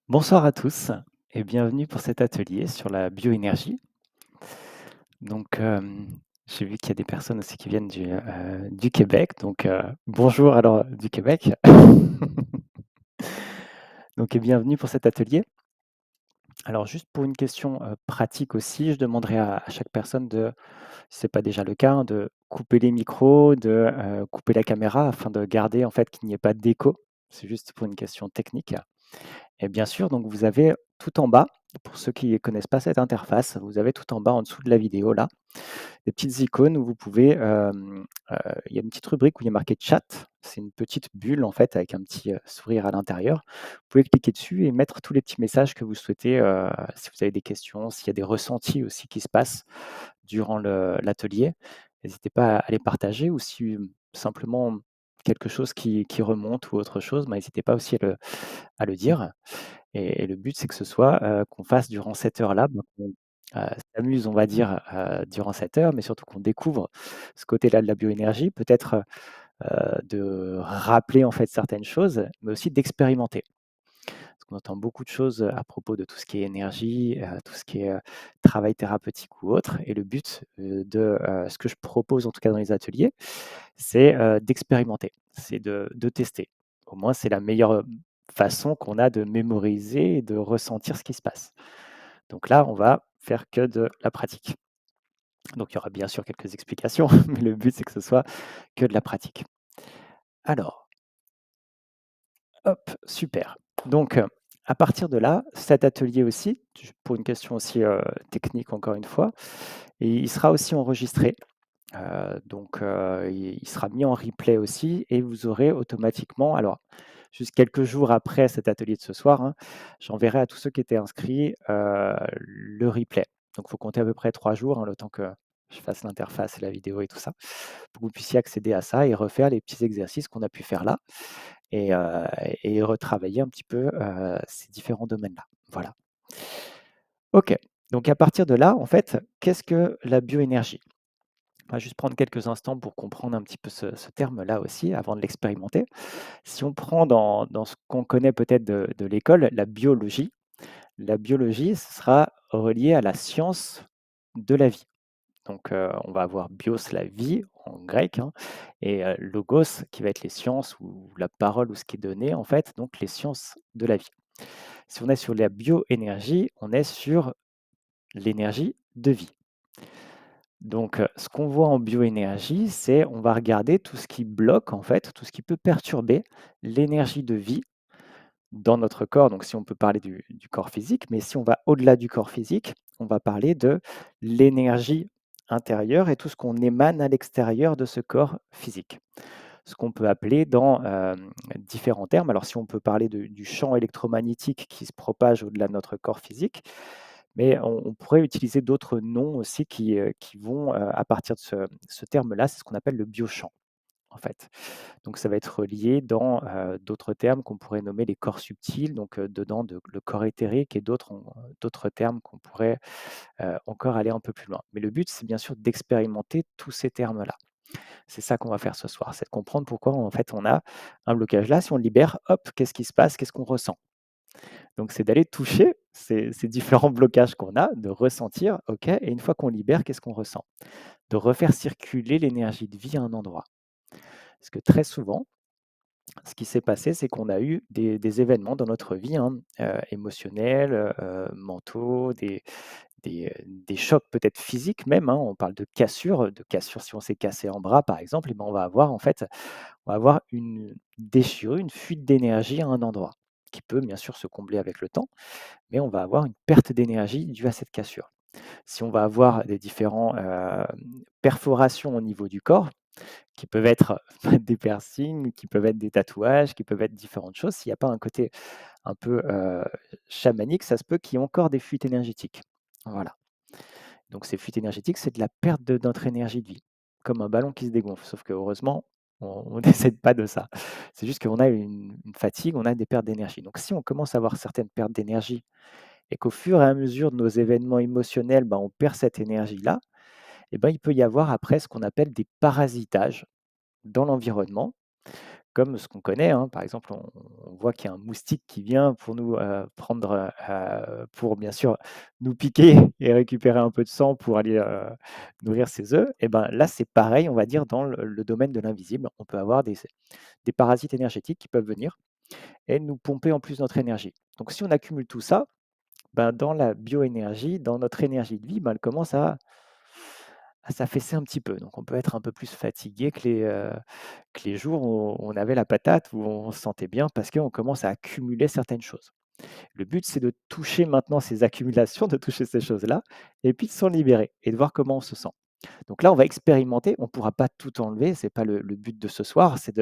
Bonsoir à tous et bienvenue pour cet atelier sur la bioénergie. Donc, j'ai vu qu'il y a des personnes aussi qui viennent du Québec, donc bonjour alors du Québec. Donc et bienvenue pour cet atelier. Alors juste pour une question, pratique aussi, je demanderai à chaque personne de, si c'est pas déjà le cas, hein, de couper les micros, de, couper la caméra afin de garder en fait qu'il n'y ait pas d'écho. C'est juste pour une question technique. Et bien sûr, donc vous avez tout en bas, pour ceux qui ne connaissent pas cette interface, vous avez tout en bas en dessous de la vidéo là, des petites icônes où vous pouvez, il y a une petite rubrique où il y a marqué chat. C'est une petite bulle en fait avec un petit, sourire à l'intérieur. Vous pouvez cliquer dessus et mettre tous les petits messages que vous souhaitez, si vous avez des questions, s'il y a des ressentis aussi qui se passent durant l'atelier. N'hésitez pas à les partager ou si, simplement quelque chose qui remonte ou autre chose, bah, n'hésitez pas aussi à le dire. Et le but, c'est que ce soit, qu'on fasse durant cette heure-là, bah, qu'on, s'amuse, on va dire, durant cette heure, mais surtout qu'on découvre ce côté-là de la bioénergie, peut-être, de rappeler, en fait, certaines choses, mais aussi d'expérimenter. Parce qu'on entend beaucoup de choses, à propos de tout ce qui est énergie, tout ce qui est, travail thérapeutique ou autre et le but, ce que je propose, en tout cas dans les ateliers, c'est, d'expérimenter, c'est de tester. Au moins, c'est la meilleure, façon qu'on a de mémoriser et de ressentir ce qui se passe. Donc là, on va faire que de la pratique. Donc il y aura bien sûr quelques explications, mais le but, c'est que ce soit que de la pratique. Alors, hop, super. Donc, à partir de là, cet atelier aussi, pour une question aussi, technique encore une fois, et il sera aussi enregistré. Donc, il sera mis en replay aussi et vous aurez automatiquement alors, juste quelques jours après cet atelier de ce soir, hein, j'enverrai à tous ceux qui étaient inscrits, le replay. Donc il faut compter à peu près 3 jours, hein, le temps que je fasse l'interface et la vidéo et tout ça, pour que vous puissiez accéder à ça et refaire les petits exercices qu'on a pu faire là et retravailler un petit peu, ces différents domaines-là. Voilà. OK, donc à partir de là, en fait, qu'est-ce que la bioénergie? On va juste prendre quelques instants pour comprendre un petit peu ce terme-là aussi, avant de l'expérimenter. Si on prend dans ce qu'on connaît peut-être de l'école, la biologie, ce sera relié à la science de la vie. Donc, on va avoir bios, la vie, en grec, hein, et logos, qui va être les sciences ou la parole ou ce qui est donné, en fait, donc les sciences de la vie. Si on est sur la bioénergie, on est sur l'énergie de vie. Donc, ce qu'on voit en bioénergie, c'est on va regarder tout ce qui bloque en fait, tout ce qui peut perturber l'énergie de vie dans notre corps. Donc si on peut parler du corps physique, mais si on va au-delà du corps physique, on va parler de l'énergie intérieure et tout ce qu'on émane à l'extérieur de ce corps physique. Ce qu'on peut appeler dans, différents termes, alors si on peut parler du champ électromagnétique qui se propage au-delà de notre corps physique, mais on pourrait utiliser d'autres noms aussi qui vont, à partir de ce terme-là, c'est ce qu'on appelle le biochamp, en fait. Donc ça va être lié dans, d'autres termes qu'on pourrait nommer les corps subtils, donc dedans le corps éthérique et d'autres termes qu'on pourrait, encore aller un peu plus loin. Mais le but, c'est bien sûr d'expérimenter tous ces termes-là. C'est ça qu'on va faire ce soir, c'est de comprendre pourquoi en fait on a un blocage là. Si on le libère, hop, qu'est-ce qui se passe? Qu'est-ce qu'on ressent? Donc c'est d'aller toucher ces différents blocages qu'on a, de ressentir, OK, et une fois qu'on libère, qu'est-ce qu'on ressent? De refaire circuler l'énergie de vie à un endroit. Parce que très souvent, ce qui s'est passé, c'est qu'on a eu des événements dans notre vie, hein, émotionnels, mentaux, des chocs peut-être physiques même, hein. On parle de cassure si on s'est cassé un bras par exemple, et ben, on va avoir en fait, on va avoir une déchirure, une fuite d'énergie à un endroit, qui peut bien sûr se combler avec le temps, mais on va avoir une perte d'énergie due à cette cassure. Si on va avoir des différents, perforations au niveau du corps, qui peuvent être des piercings, qui peuvent être des tatouages, qui peuvent être différentes choses, s'il n'y a pas un côté un peu, chamanique, ça se peut qu'il y ait encore des fuites énergétiques. Voilà. Donc ces fuites énergétiques, c'est de la perte de notre énergie de vie, comme un ballon qui se dégonfle, sauf que heureusement, on décède pas de ça. C'est juste qu'on a une fatigue, on a des pertes d'énergie. Donc si on commence à avoir certaines pertes d'énergie et qu'au fur et à mesure de nos événements émotionnels, ben, on perd cette énergie-là, et ben, il peut y avoir après ce qu'on appelle des parasitages dans l'environnement, comme ce qu'on connaît, hein. Par exemple, on voit qu'il y a un moustique qui vient pour nous, prendre, pour bien sûr nous piquer et récupérer un peu de sang pour aller, nourrir ses œufs et ben, là, c'est pareil, on va dire dans le domaine de l'invisible. On peut avoir des parasites énergétiques qui peuvent venir et nous pomper en plus notre énergie. Donc si on accumule tout ça, ben, dans la bioénergie, dans notre énergie de vie, ben, elle commence à s'affaisser un petit peu. Donc on peut être un peu plus fatigué que les jours où on avait la patate, où on se sentait bien parce qu'on commence à accumuler certaines choses. Le but, c'est de toucher maintenant ces accumulations, de toucher ces choses-là et puis de s'en libérer et de voir comment on se sent. Donc là, on va expérimenter, on ne pourra pas tout enlever, c'est pas le but de ce soir, c'est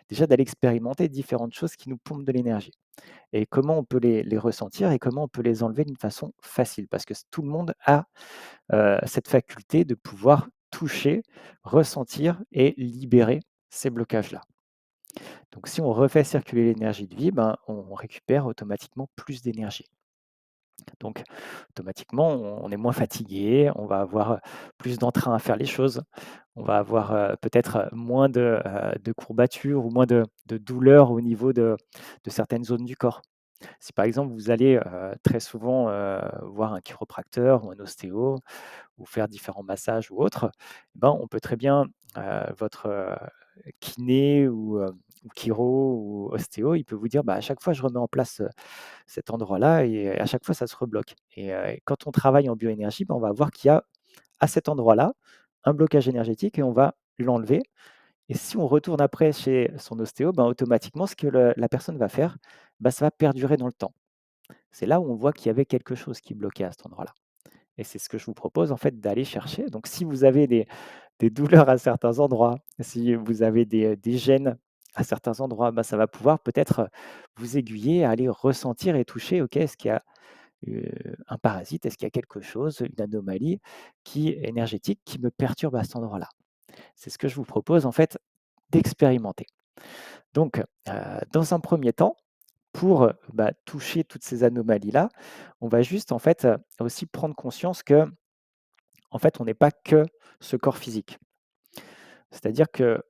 déjà d'aller expérimenter différentes choses qui nous pompent de l'énergie et comment on peut les ressentir et comment on peut les enlever d'une façon facile. Parce que tout le monde a cette faculté de pouvoir toucher, ressentir et libérer ces blocages-là. Donc si on refait circuler l'énergie de vie, ben, on récupère automatiquement plus d'énergie. Donc automatiquement, on est moins fatigué, on va avoir plus d'entrain à faire les choses, on va avoir peut-être moins de courbatures ou moins de douleurs au niveau de certaines zones du corps. Si par exemple vous allez très souvent voir un chiropracteur ou un ostéo ou faire différents massages ou autres, ben, on peut très bien, votre kiné ou chiro ou ostéo, il peut vous dire: «Bah, à chaque fois je remets en place, cet endroit-là et à chaque fois ça se rebloque» et quand on travaille en bioénergie, ben, on va voir qu'il y a à cet endroit-là un blocage énergétique et on va l'enlever et si on retourne après chez son ostéo, ben, automatiquement ce que le la personne va faire, bah, ça va perdurer dans le temps. C'est là où on voit qu'il y avait quelque chose qui bloquait à cet endroit-là et c'est ce que je vous propose en fait d'aller chercher. Donc si vous avez des douleurs à certains endroits, si vous avez des gènes à certains endroits, bah, ça va pouvoir peut-être, vous aiguiller à aller ressentir et toucher, OK, est-ce qu'il y a, un parasite? Est-ce qu'il y a quelque chose, une anomalie qui énergétique qui me perturbe à cet endroit-là? C'est ce que je vous propose en fait d'expérimenter. Donc, dans un premier temps, pour, bah, toucher toutes ces anomalies-là, on va juste en fait, aussi prendre conscience que en fait, on n'est pas que ce corps physique. C'est-à-dire que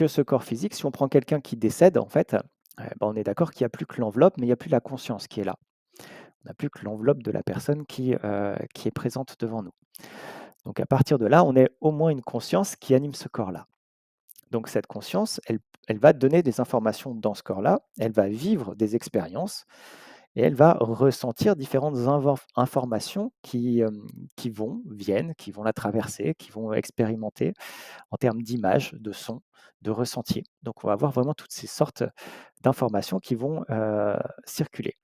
ce corps physique, si on prend quelqu'un qui décède, en fait, bah, on est d'accord qu'il y a plus que l'enveloppe, mais il y a plus la conscience qui est là. On n'a plus que l'enveloppe de la personne qui est présente devant nous. Donc à partir de là, on est au moins une conscience qui anime ce corps-là. Donc cette conscience, elle va donner des informations dans ce corps-là, elle va vivre des expériences et elle va ressentir différentes informations viennent, qui vont la traverser, qui vont expérimenter en termes d'images, de sons, de ressentis. Donc on va avoir vraiment toutes ces sortes d'informations qui vont, circuler.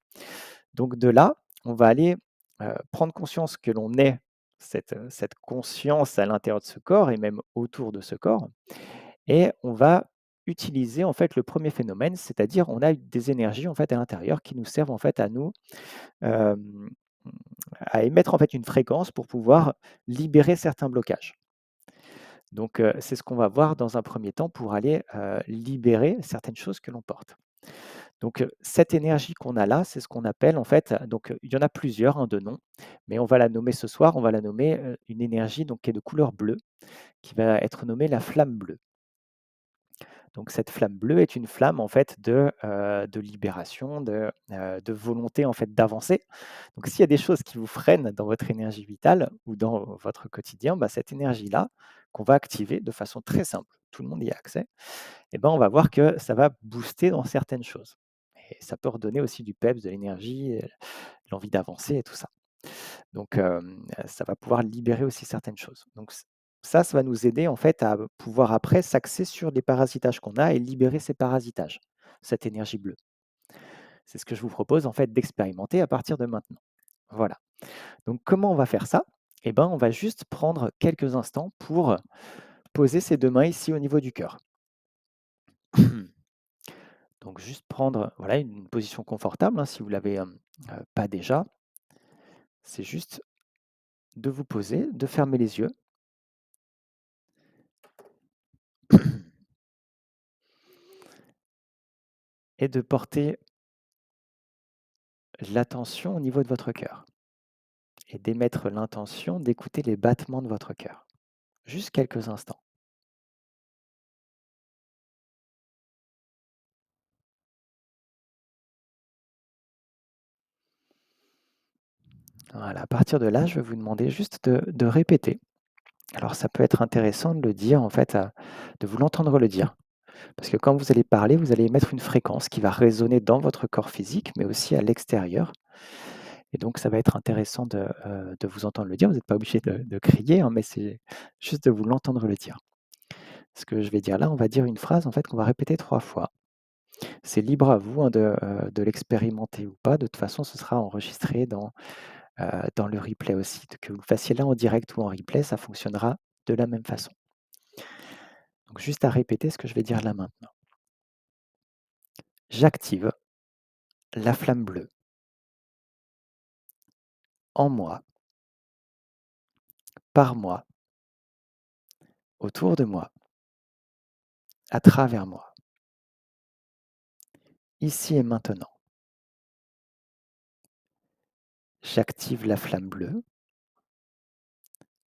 Donc de là, on va aller, prendre conscience que l'on est cette conscience à l'intérieur de ce corps et même autour de ce corps et on va utiliser en fait le premier phénomène, c'est-à-dire on a des énergies en fait à l'intérieur qui nous servent en fait à nous, hem, à émettre en fait une fréquence pour pouvoir libérer certains blocages. Donc, c'est ce qu'on va voir dans un premier temps pour aller, libérer certaines choses que l'on porte. Donc, cette énergie qu'on a là, c'est ce qu'on appelle en fait donc, il y en a plusieurs, hein, de noms, mais on va la nommer ce soir, on va la nommer, une énergie donc qui est de couleur bleue, qui va être nommée la flamme bleue. Donc cette flamme bleue est une flamme en fait de libération, de volonté en fait d'avancer. Donc s'il y a des choses qui vous freinent dans votre énergie vitale ou dans votre quotidien, bah, cette énergie-là qu'on va activer de façon très simple, tout le monde y a accès, et ben, on va voir que ça va booster dans certaines choses. Et ça peut redonner aussi du peps, de l'énergie, l'envie d'avancer et tout ça. Donc, ça va pouvoir libérer aussi certaines choses. Donc ça va nous aider en fait à pouvoir après s'axer sur les parasitages qu'on a et libérer ces parasitages, cette énergie bleue. C'est ce que je vous propose en fait d'expérimenter à partir de maintenant. Voilà. Donc comment on va faire ça? Eh ben, on va juste prendre quelques instants pour poser ses 2 mains ici au niveau du cœur. Donc juste prendre, voilà, une position confortable, hein, si vous l'avez, pas déjà. C'est juste de vous poser, de fermer les yeux et de porter l'attention au niveau de votre cœur et d'émettre l'intention d'écouter les battements de votre cœur. Juste quelques instants. Voilà, à partir de là, je vais vous demander juste de répéter. Alors ça peut être intéressant de le dire en fait, de vous l'entendre le dire. Parce que quand vous allez parler, vous allez émettre une fréquence qui va résonner dans votre corps physique, mais aussi à l'extérieur. Et donc ça va être intéressant de vous entendre le dire. Vous n'êtes pas obligé de crier, hein, mais c'est juste de vous l'entendre le dire. Ce que je vais dire là, on va dire une phrase en fait qu'on va répéter 3 fois. C'est libre à vous, hein, de l'expérimenter ou pas. De toute façon, ce sera enregistré dans le replay aussi. Que vous le fassiez là en direct ou en replay, ça fonctionnera de la même façon. Donc juste à répéter ce que je vais dire là maintenant. J'active la flamme bleue en moi, par moi, autour de moi, à travers moi, ici et maintenant. J'active la flamme bleue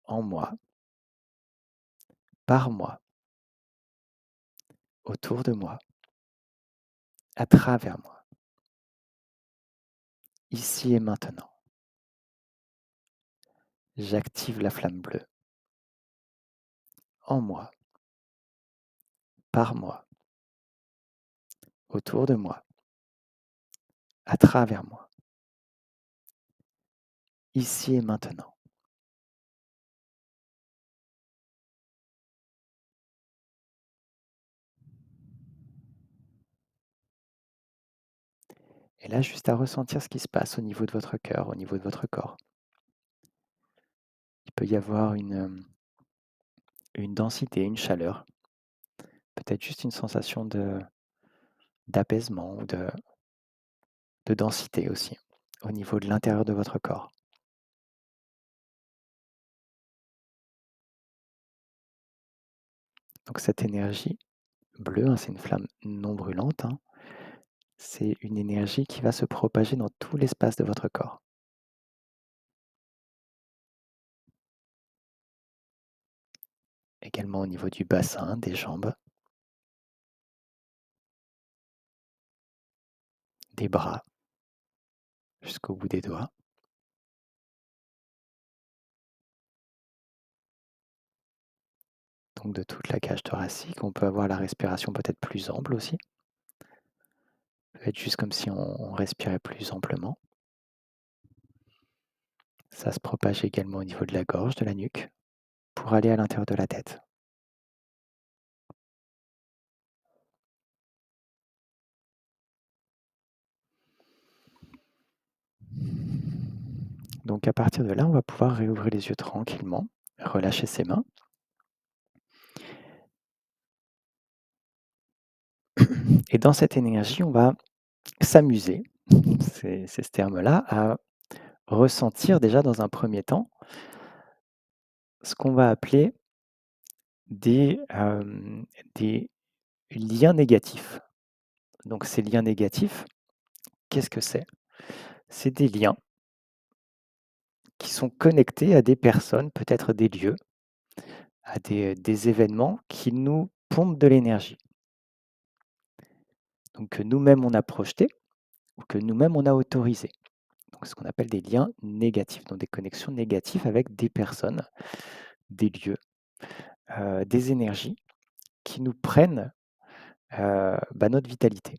en moi, par moi, autour de moi, à travers moi, ici et maintenant. J'active la flamme bleue en moi, par moi, autour de moi, à travers moi, ici et maintenant. Et là, juste à ressentir ce qui se passe au niveau de votre cœur, au niveau de votre corps. Il peut y avoir une densité, une chaleur, peut-être juste une sensation d'apaisement ou de densité aussi, au niveau de l'intérieur de votre corps. Donc cette énergie bleue, hein, c'est une flamme non brûlante, hein, c'est une énergie qui va se propager dans tout l'espace de votre corps. Également au niveau du bassin, des jambes, des bras, jusqu'au bout des doigts. Donc de toute la cage thoracique, on peut avoir la respiration peut-être plus ample aussi. Peut être juste comme si on respirait plus amplement. Ça se propage également au niveau de la gorge, de la nuque, pour aller à l'intérieur de la tête. Donc à partir de là, on va pouvoir réouvrir les yeux tranquillement, relâcher ses mains. Et dans cette énergie, on va s'amuser, c'est ce terme-là, à ressentir déjà dans un premier temps ce qu'on va appeler des liens négatifs. Donc ces liens négatifs, qu'est-ce que c'est? C'est des liens qui sont connectés à des personnes, peut-être des lieux, à des événements qui nous pompent de l'énergie. Donc que nous-mêmes on a projeté ou que nous-mêmes on a autorisé. Donc ce qu'on appelle des liens négatifs, donc des connexions négatives avec des personnes, des lieux, des énergies qui nous prennent notre vitalité.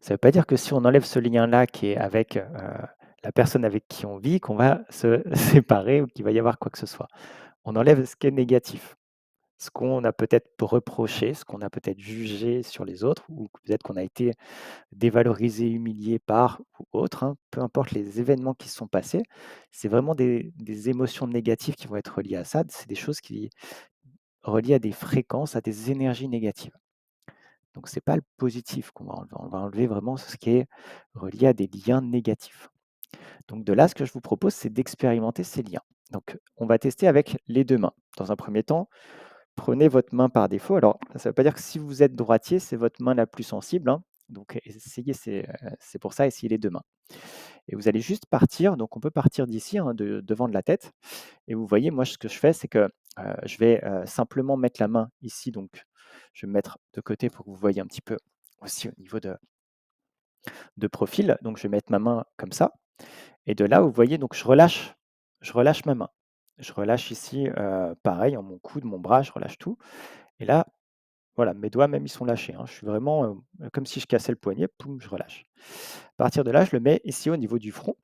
Ça ne veut pas dire que si on enlève ce lien-là qui est avec la personne avec qui on vit, qu'on va se séparer ou qu'il va y avoir quoi que ce soit. On enlève ce qui est négatif, ce qu'on a peut-être reproché, ce qu'on a peut-être jugé sur les autres, ou peut-être qu'on a été dévalorisé, humilié par ou autre, hein, peu importe les événements qui se sont passés, c'est vraiment des émotions négatives qui vont être reliées à ça. C'est des choses qui reliées à des fréquences, à des énergies négatives. Donc c'est pas le positif qu'on va enlever, on va enlever vraiment ce qui est relié à des liens négatifs. Donc de là, ce que je vous propose, c'est d'expérimenter ces liens. Donc on va tester avec les 2 mains. Dans un premier temps, prenez votre main par défaut. Alors ça ne veut pas dire que si vous êtes droitier, c'est votre main la plus sensible, hein. Donc essayez, c'est pour ça, essayez les 2 mains. Et vous allez juste partir, donc on peut partir d'ici, hein, devant de la tête. Et vous voyez, moi ce que je fais, c'est que, je vais, simplement mettre la main ici, donc je vais me mettre de côté pour que vous voyez un petit peu aussi au niveau de profil. Donc je vais mettre ma main comme ça Et de là, vous voyez, donc je relâche ma main. Je relâche ici, pareil, mon coude, mon bras, je relâche tout et là, voilà, mes doigts même, ils sont lâchés, hein. Je suis vraiment, comme si je cassais le poignet, poum, je relâche. À partir de là, je le mets ici au niveau du front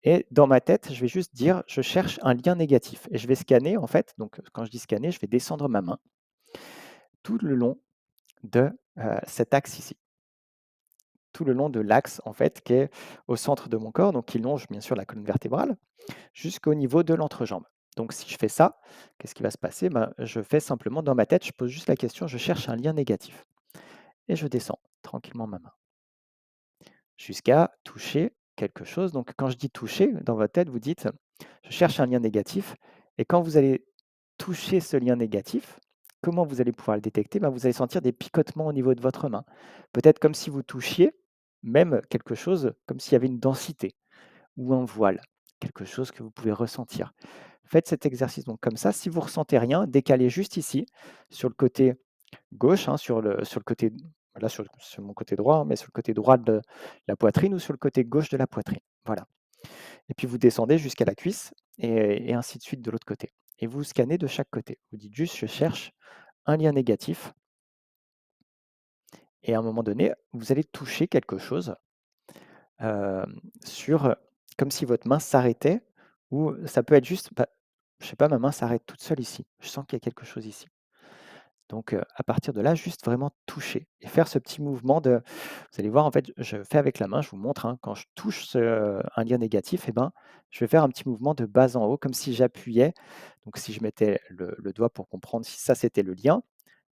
et dans ma tête, je vais juste dire: «Je cherche un lien négatif» et je vais scanner en fait, donc quand je dis scanner, je vais descendre ma main tout le long de, cet axe ici. Tout le long de l'axe en fait qui est au centre de mon corps, donc qui longe bien sûr la colonne vertébrale jusqu'au niveau de l'entrejambe. Donc si je fais ça, qu'est-ce qui va se passer? Ben, je fais simplement dans ma tête, je pose juste la question, je cherche un lien négatif et je descends tranquillement ma main jusqu'à toucher quelque chose. Donc quand je dis toucher, dans votre tête, vous dites, je cherche un lien négatif et quand vous allez toucher ce lien négatif, comment vous allez pouvoir le détecter? Ben, vous allez sentir des picotements au niveau de votre main. Peut-être comme si vous touchiez même quelque chose, comme s'il y avait une densité ou un voile, quelque chose que vous pouvez ressentir. Faites cet exercice donc comme ça. Si vous ressentez rien, décalez juste ici, sur le côté gauche, hein, sur le côté, là sur mon côté droit, hein, mais sur le côté droit de la poitrine ou sur le côté gauche de la poitrine. Voilà. Et puis vous descendez jusqu'à la cuisse et ainsi de suite de l'autre côté. Et vous scannez de chaque côté. Vous dites juste, je cherche un lien négatif. Et à un moment donné, vous allez toucher quelque chose sur, comme si votre main s'arrêtait ou ça peut être juste, bah, je sais pas, ma main s'arrête toute seule ici. Je sens qu'il y a quelque chose ici. Donc, à partir de là, juste vraiment toucher et faire ce petit mouvement de vous allez voir, en fait, je fais avec la main, je vous montre, hein, quand je touche un lien négatif et ben, je vais faire un petit mouvement de bas en haut comme si j'appuyais. Donc si je mettais le doigt pour comprendre si ça, c'était le lien,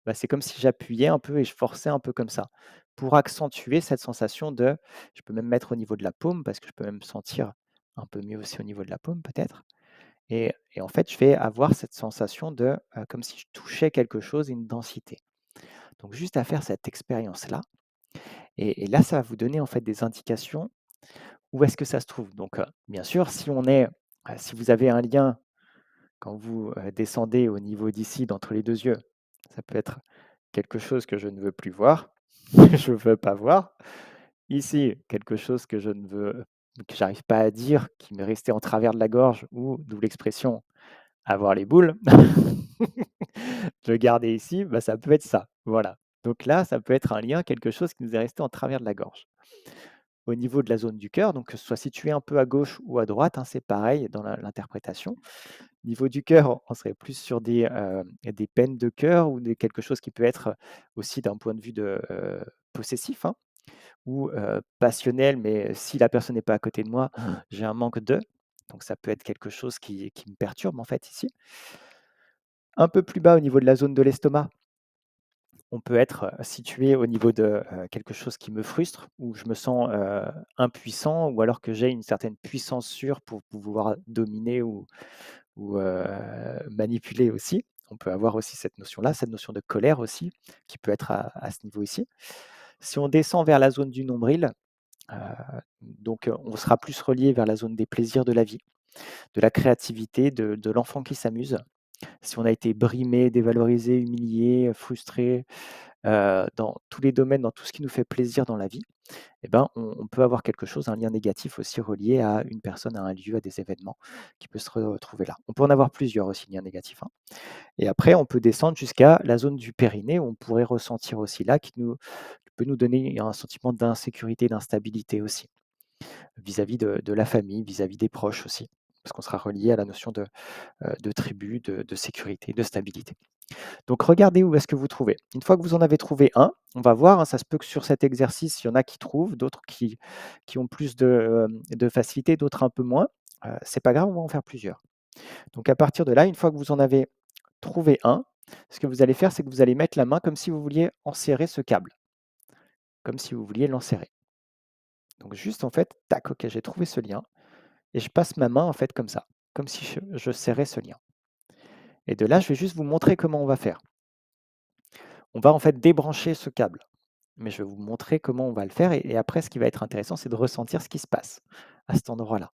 bah, c'est comme si j'appuyais un peu et je forçais un peu comme ça, pour accentuer cette sensation de je peux même mettre au niveau de la paume parce que je peux même sentir un peu mieux aussi au niveau de la paume peut-être et en fait, je vais avoir cette sensation de, comme si je touchais quelque chose, une densité. Donc juste à faire cette expérience-là et là, ça va vous donner en fait des indications où est-ce que ça se trouve. Donc, bien sûr, si vous avez un lien quand vous, descendez au niveau d'ici d'entre les 2 yeux, ça peut être quelque chose que je ne veux plus voir, que je ne veux pas voir. Ici, quelque chose que je ne veux que j'arrive pas à dire, qui m'est resté en travers de la gorge ou d'où l'expression «avoir les boules». De garder ici, bah, ça peut être ça, voilà. Donc là, ça peut être un lien, quelque chose qui nous est resté en travers de la gorge. Au niveau de la zone du cœur, donc que ce soit situé un peu à gauche ou à droite, hein, c'est pareil dans l'interprétation. Niveau du cœur, on serait plus sur des peines de cœur ou quelque chose qui peut être aussi d'un point de vue de, possessif, hein, ou passionnel, mais si la personne n'est pas à côté de moi, j'ai un manque de. Donc ça peut être quelque chose qui me perturbe en fait ici. Un peu plus bas au niveau de la zone de l'estomac, on peut être, situé au niveau de, quelque chose qui me frustre, où je me sens, impuissant ou alors que j'ai une certaine puissance sur pour pouvoir dominer ou manipuler aussi. On peut avoir aussi cette notion-là, cette notion de colère aussi, qui peut être à ce niveau ici. Si on descend vers la zone du nombril, heu, donc on sera plus relié vers la zone des plaisirs de la vie, de la créativité, de l'enfant qui s'amuse. Si on a été brimé, dévalorisé, humilié, frustré, dans tous les domaines, dans tout ce qui nous fait plaisir dans la vie, eh ben, on peut avoir quelque chose, un lien négatif aussi relié à une personne, à un lieu, à des événements qui peut se retrouver là. On peut en avoir plusieurs aussi, liens négatifs, hein. Et après, on peut descendre jusqu'à la zone du périnée où on pourrait ressentir aussi là, qui peut nous donner un sentiment d'insécurité, d'instabilité aussi, vis-à-vis de la famille, vis-à-vis des proches aussi, parce qu'on sera relié à la notion de tribu, de sécurité, de stabilité. Donc regardez où est-ce que vous trouvez. Une fois que vous en avez trouvé un, on va voir, hein, ça se peut que sur cet exercice, il y en a qui trouvent, d'autres qui ont plus de facilité, d'autres un peu moins. C'est pas grave, on va en faire plusieurs. Donc à partir de là, une fois que vous en avez trouvé un, ce que vous allez faire, c'est que vous allez mettre la main comme si vous vouliez enserrer ce câble, comme si vous vouliez l'enserrer. Donc juste en fait, tac, OK, j'ai trouvé ce lien et je passe ma main en fait comme ça, comme si je serrais ce lien. Et de là, je vais juste vous montrer comment on va faire. On va en fait débrancher ce câble. Mais je vais vous montrer comment on va le faire et après ce qui va être intéressant, c'est de ressentir ce qui se passe à cet endroit-là.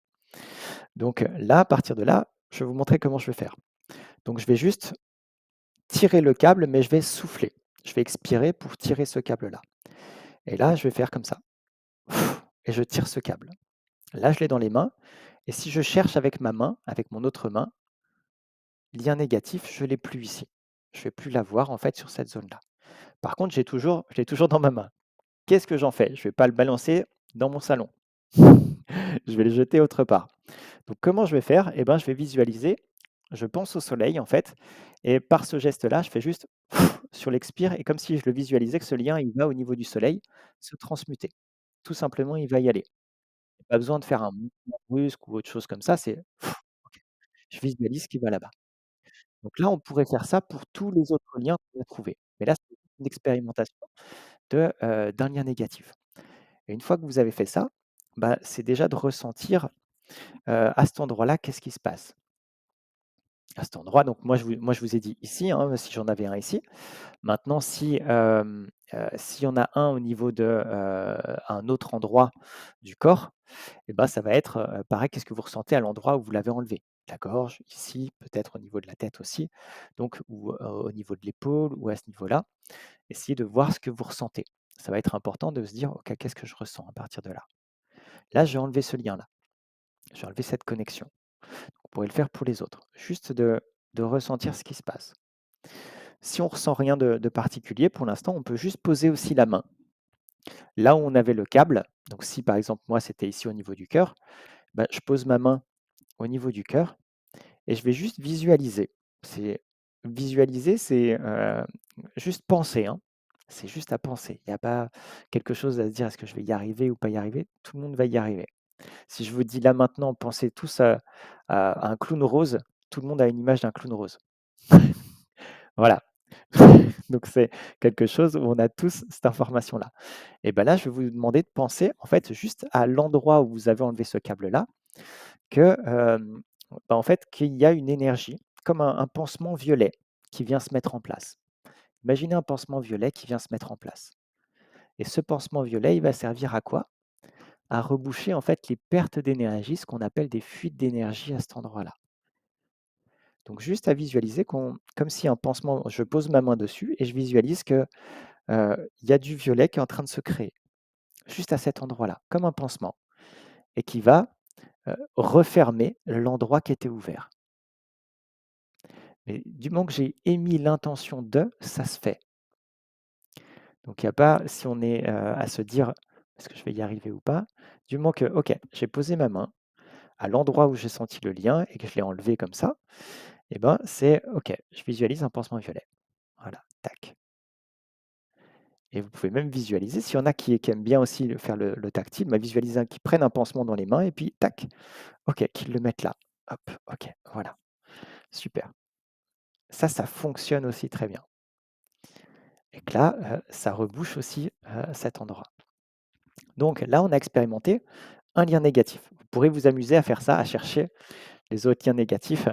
Donc là, à partir de là, je vais vous montrer comment je vais faire. Donc je vais juste tirer le câble, mais je vais souffler. Je vais expirer pour tirer ce câble-là. Et là, je vais faire comme ça et je tire ce câble. Là, je l'ai dans les mains et si je cherche avec ma main, avec mon autre main, lien négatif, je l'ai plus ici. Je vais plus l'avoir en fait sur cette zone-là. Par contre, je l'ai toujours dans ma main. Qu'est-ce que j'en fais? Je vais pas le balancer dans mon salon. Je vais le jeter autre part. Donc comment je vais faire? Eh ben, je vais visualiser, je pense au soleil en fait et par ce geste-là, je fais juste sur l'expire et comme si je le visualisais que ce lien, il va au niveau du soleil se transmuter. Tout simplement, il va y aller. Pas besoin de faire un mouvement brusque ou autre chose comme ça, c'est OK, je visualise qu'il va là-bas. Donc là, on pourrait faire ça pour tous les autres liens qu'on a trouvés. Mais là, c'est une expérimentation d'un lien négatif et une fois que vous avez fait ça, bah, c'est déjà de ressentir, à cet endroit-là, qu'est-ce qui se passe? À cet endroit, donc moi je vous ai dit ici, hein, si j'en avais un ici. Maintenant si, s'il y en a un au niveau de, un autre endroit du corps et bah, ça va être, pareil, qu'est-ce que vous ressentez à l'endroit où vous l'avez enlevé? La gorge, ici, peut-être au niveau de la tête aussi, donc ou, au niveau de l'épaule ou à ce niveau-là. Essayez de voir ce que vous ressentez. Ça va être important de se dire: «OK, qu'est-ce que je ressens à partir de là? Là, j'ai enlevé ce lien-là, j'ai enlevé cette connexion». Vous pourrez le faire pour les autres, juste de ressentir ce qui se passe. Si on ressent rien de particulier pour l'instant, on peut juste poser aussi la main là où on avait le câble. Donc si par exemple moi c'était ici au niveau du cœur, bah, je pose ma main au niveau du cœur et je vais juste visualiser. C'est visualiser, c'est, juste penser, hein. C'est juste à penser. Il y a pas quelque chose à se dire: «Est-ce que je vais y arriver ou pas y arriver?» Tout le monde va y arriver. Si je vous dis là maintenant, pensez tous à un clown rose, tout le monde a une image d'un clown rose. Voilà. Donc c'est quelque chose où on a tous cette information-là. Et ben là, je vais vous demander de penser, en fait, juste à l'endroit où vous avez enlevé ce câble-là, que, bah, en fait, qu'il y a une énergie, comme un pansement violet qui vient se mettre en place. Imaginez un pansement violet qui vient se mettre en place. Et ce pansement violet, il va servir à quoi? À reboucher, en fait, les pertes d'énergie, ce qu'on appelle des fuites d'énergie à cet endroit-là. Donc juste à visualiser comme si un pansement, je pose ma main dessus et je visualise que, il y a du violet qui est en train de se créer, juste à cet endroit-là, comme un pansement et qui va, refermer l'endroit qui était ouvert. Mais du moment que j'ai émis l'intention de, ça se fait. Donc il y a pas si on est, à se dire: «Est-ce que je vais y arriver ou pas?» Du moment que, OK, j'ai posé ma main à l'endroit où j'ai senti le lien et que je l'ai enlevé comme ça et ben, c'est OK, je visualise un pansement violet. Voilà, tac. Et vous pouvez même visualiser, s'il y en a qui aiment bien aussi faire le tactile, bah, visualiser qu'ils prennent un pansement dans les mains et puis tac, OK, qu'ils le mettent là. Hop, OK, voilà, super. Ça fonctionne aussi très bien et que là, ça rebouche aussi, cet endroit. Donc là, on a expérimenté un lien négatif. Vous pourrez vous amuser à faire ça, à chercher les autres liens négatifs,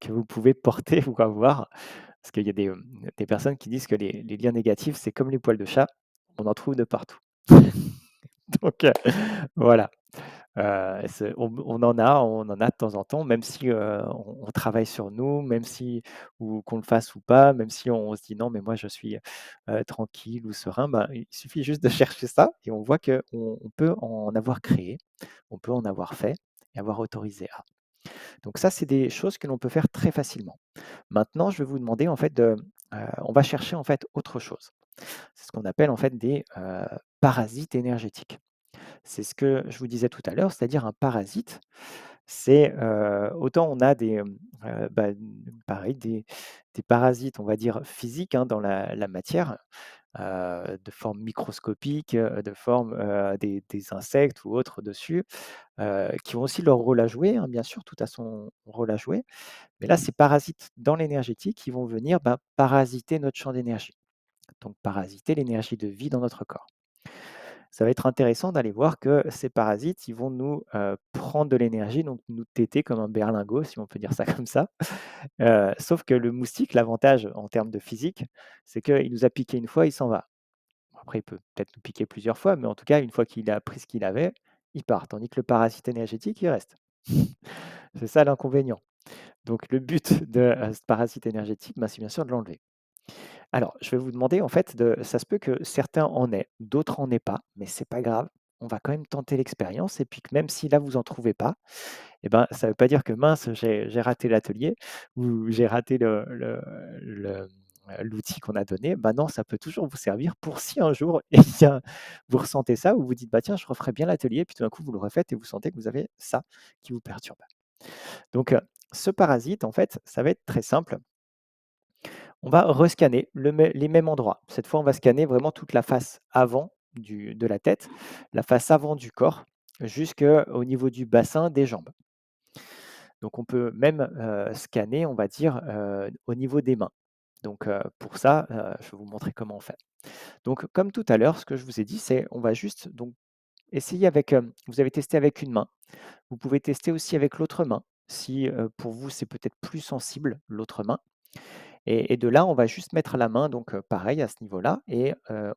que vous pouvez porter ou avoir. Parce qu'il y a des personnes qui disent que les liens négatifs, c'est comme les poils de chat, on en trouve de partout. Donc voilà. C'est on en a de temps en temps, même si, on travaille sur nous, même si ou qu'on le fasse ou pas, même si on se dit: «Non, mais moi je suis, tranquille ou serein», ben, il suffit juste de chercher ça et on voit qu'on peut en avoir créé, on peut en avoir fait et avoir autorisé à. Donc ça, c'est des choses que l'on peut faire très facilement. Maintenant, je vais vous demander en fait on va chercher en fait autre chose. C'est ce qu'on appelle en fait des, parasites énergétiques. C'est ce que je vous disais tout à l'heure, c'est-à-dire un parasite, c'est, autant on a bah, pareil des parasites, on va dire physiques, hein, dans la matière, de forme microscopique, de forme, des insectes ou autres dessus, qui ont aussi leur rôle à jouer, hein, bien sûr, tout a son rôle à jouer. Mais là, ces parasites dans l'énergétique qui vont venir, bah, parasiter notre champ d'énergie, donc parasiter l'énergie de vie dans notre corps. Ça va être intéressant d'aller voir que ces parasites, ils vont nous, prendre de l'énergie, donc nous téter comme un berlingot, si on peut dire ça comme ça. Sauf que le moustique, l'avantage en termes de physique, c'est qu'il nous a piqué une fois, il s'en va. Bon après, il peut peut-être nous piquer plusieurs fois, mais en tout cas, une fois qu'il a pris ce qu'il avait, il part. Tandis que le parasite énergétique, il reste. C'est ça l'inconvénient. Donc le but de, ce parasite énergétique, bah, c'est bien sûr de l'enlever. Alors, je vais vous demander en fait ça se peut que certains en aient, d'autres en aient pas, mais c'est pas grave. on va quand même tenter l'expérience et puis que même si là vous en trouvez pas, et ben, ça ne veut pas dire que: «Mince, j'ai raté l'atelier» ou «J'ai raté l'outil qu'on a donné». Bah non, ça peut toujours vous servir pour si un jour il y a vous ressentez ça ou vous dites: «Bah tiens, je referais bien l'atelier», puis tout d'un coup vous le refaites et vous sentez que vous avez ça qui vous perturbe. Donc, ce parasite, en fait, ça va être très simple. On va rescanner les mêmes endroits. Cette fois, on va scanner vraiment toute la face avant de la tête, la face avant du corps, jusqu'au niveau du bassin, des jambes. Donc on peut même, scanner, on va dire, au niveau des mains. Donc, pour ça, je vais vous montrer comment on fait. Donc comme tout à l'heure, ce que je vous ai dit, c'est on va juste donc essayer avec, vous avez testé avec une main. Vous pouvez tester aussi avec l'autre main, si, pour vous, c'est peut-être plus sensible, l'autre main. Et de là, on va juste mettre la main donc, pareil à ce niveau-là et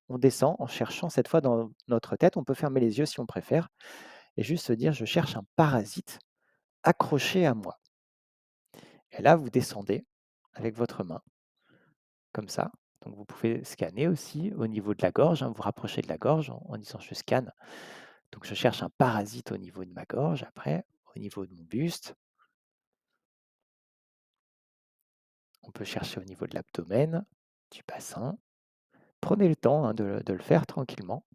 on descend en cherchant cette fois dans notre tête. On peut fermer les yeux si on préfère et juste se dire: «Je cherche un parasite accroché à moi». Et là, vous descendez avec votre main, comme ça. Donc vous pouvez scanner aussi au niveau de la gorge, hein, vous rapprochez de la gorge en disant: «Je scanne». Donc je cherche un parasite au niveau de ma gorge, après au niveau de mon buste, on peut chercher au niveau de l'abdomen, du bassin. Prenez le temps, hein, de le faire tranquillement.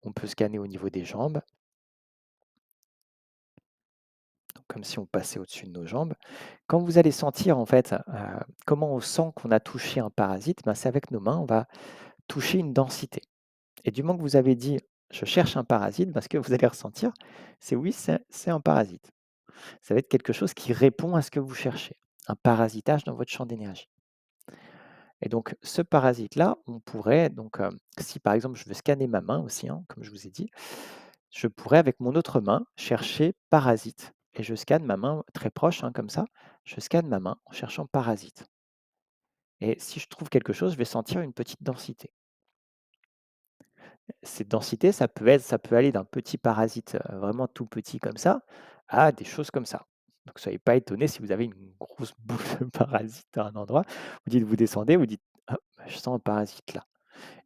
On peut scanner au niveau des jambes, donc comme si on passait au-dessus de nos jambes. Quand vous allez sentir en fait, comment on sent qu'on a touché un parasite, ben, c'est avec nos mains, on va toucher une densité. Et du moment que vous avez dit: «Je cherche un parasite», ben, ce que vous allez ressentir, c'est oui, c'est un parasite. Ça va être quelque chose qui répond à ce que vous cherchez, un parasitage dans votre champ d'énergie. Et donc ce parasite-là, on pourrait donc, si par exemple je veux scanner ma main aussi, hein, comme je vous ai dit, je pourrais avec mon autre main chercher parasite et je scanne ma main très proche, hein, comme ça, je scanne ma main en cherchant parasite et si je trouve quelque chose, je vais sentir une petite densité. Cette densité, ça peut aller d'un petit parasite, vraiment tout petit comme ça, à des choses comme ça. Donc soyez pas étonnés si vous avez une grosse boule de parasite à un endroit. Vous descendez, vous dites: «Ah, bah, je sens un parasite là»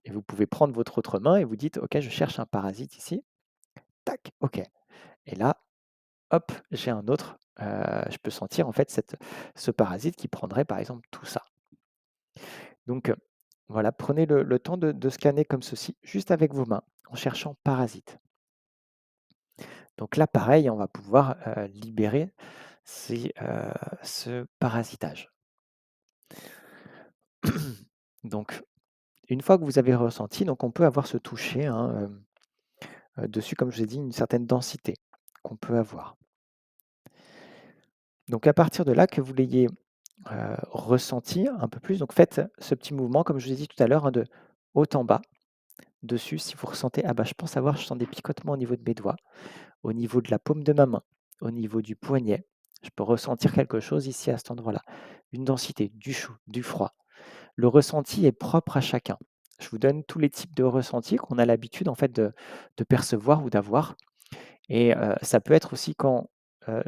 et vous pouvez prendre votre autre main et vous dites: «OK, je cherche un parasite ici». Tac, OK et là, hop, j'ai un autre, je peux sentir en fait ce parasite qui prendrait par exemple tout ça. Donc, voilà, prenez le temps de scanner comme ceci, juste avec vos mains, en cherchant parasite. Donc là, pareil, on va pouvoir, libérer ce parasitage. Donc une fois que vous avez ressenti, donc on peut avoir ce toucher, hein, dessus, comme je vous ai dit, une certaine densité qu'on peut avoir. Donc à partir de là, que vous l'ayez, ressenti un peu plus, donc faites ce petit mouvement, comme je vous ai dit tout à l'heure, hein, de haut en bas, dessus, si vous ressentez: «Ah bah, je sens des picotements au niveau de mes doigts, au niveau de la paume de ma main, au niveau du poignet. Je peux ressentir quelque chose ici à cet endroit-là, une densité, du chaud, du froid». Le ressenti est propre à chacun. Je vous donne tous les types de ressentis qu'on a l'habitude en fait de percevoir ou d'avoir et ça peut être aussi quand,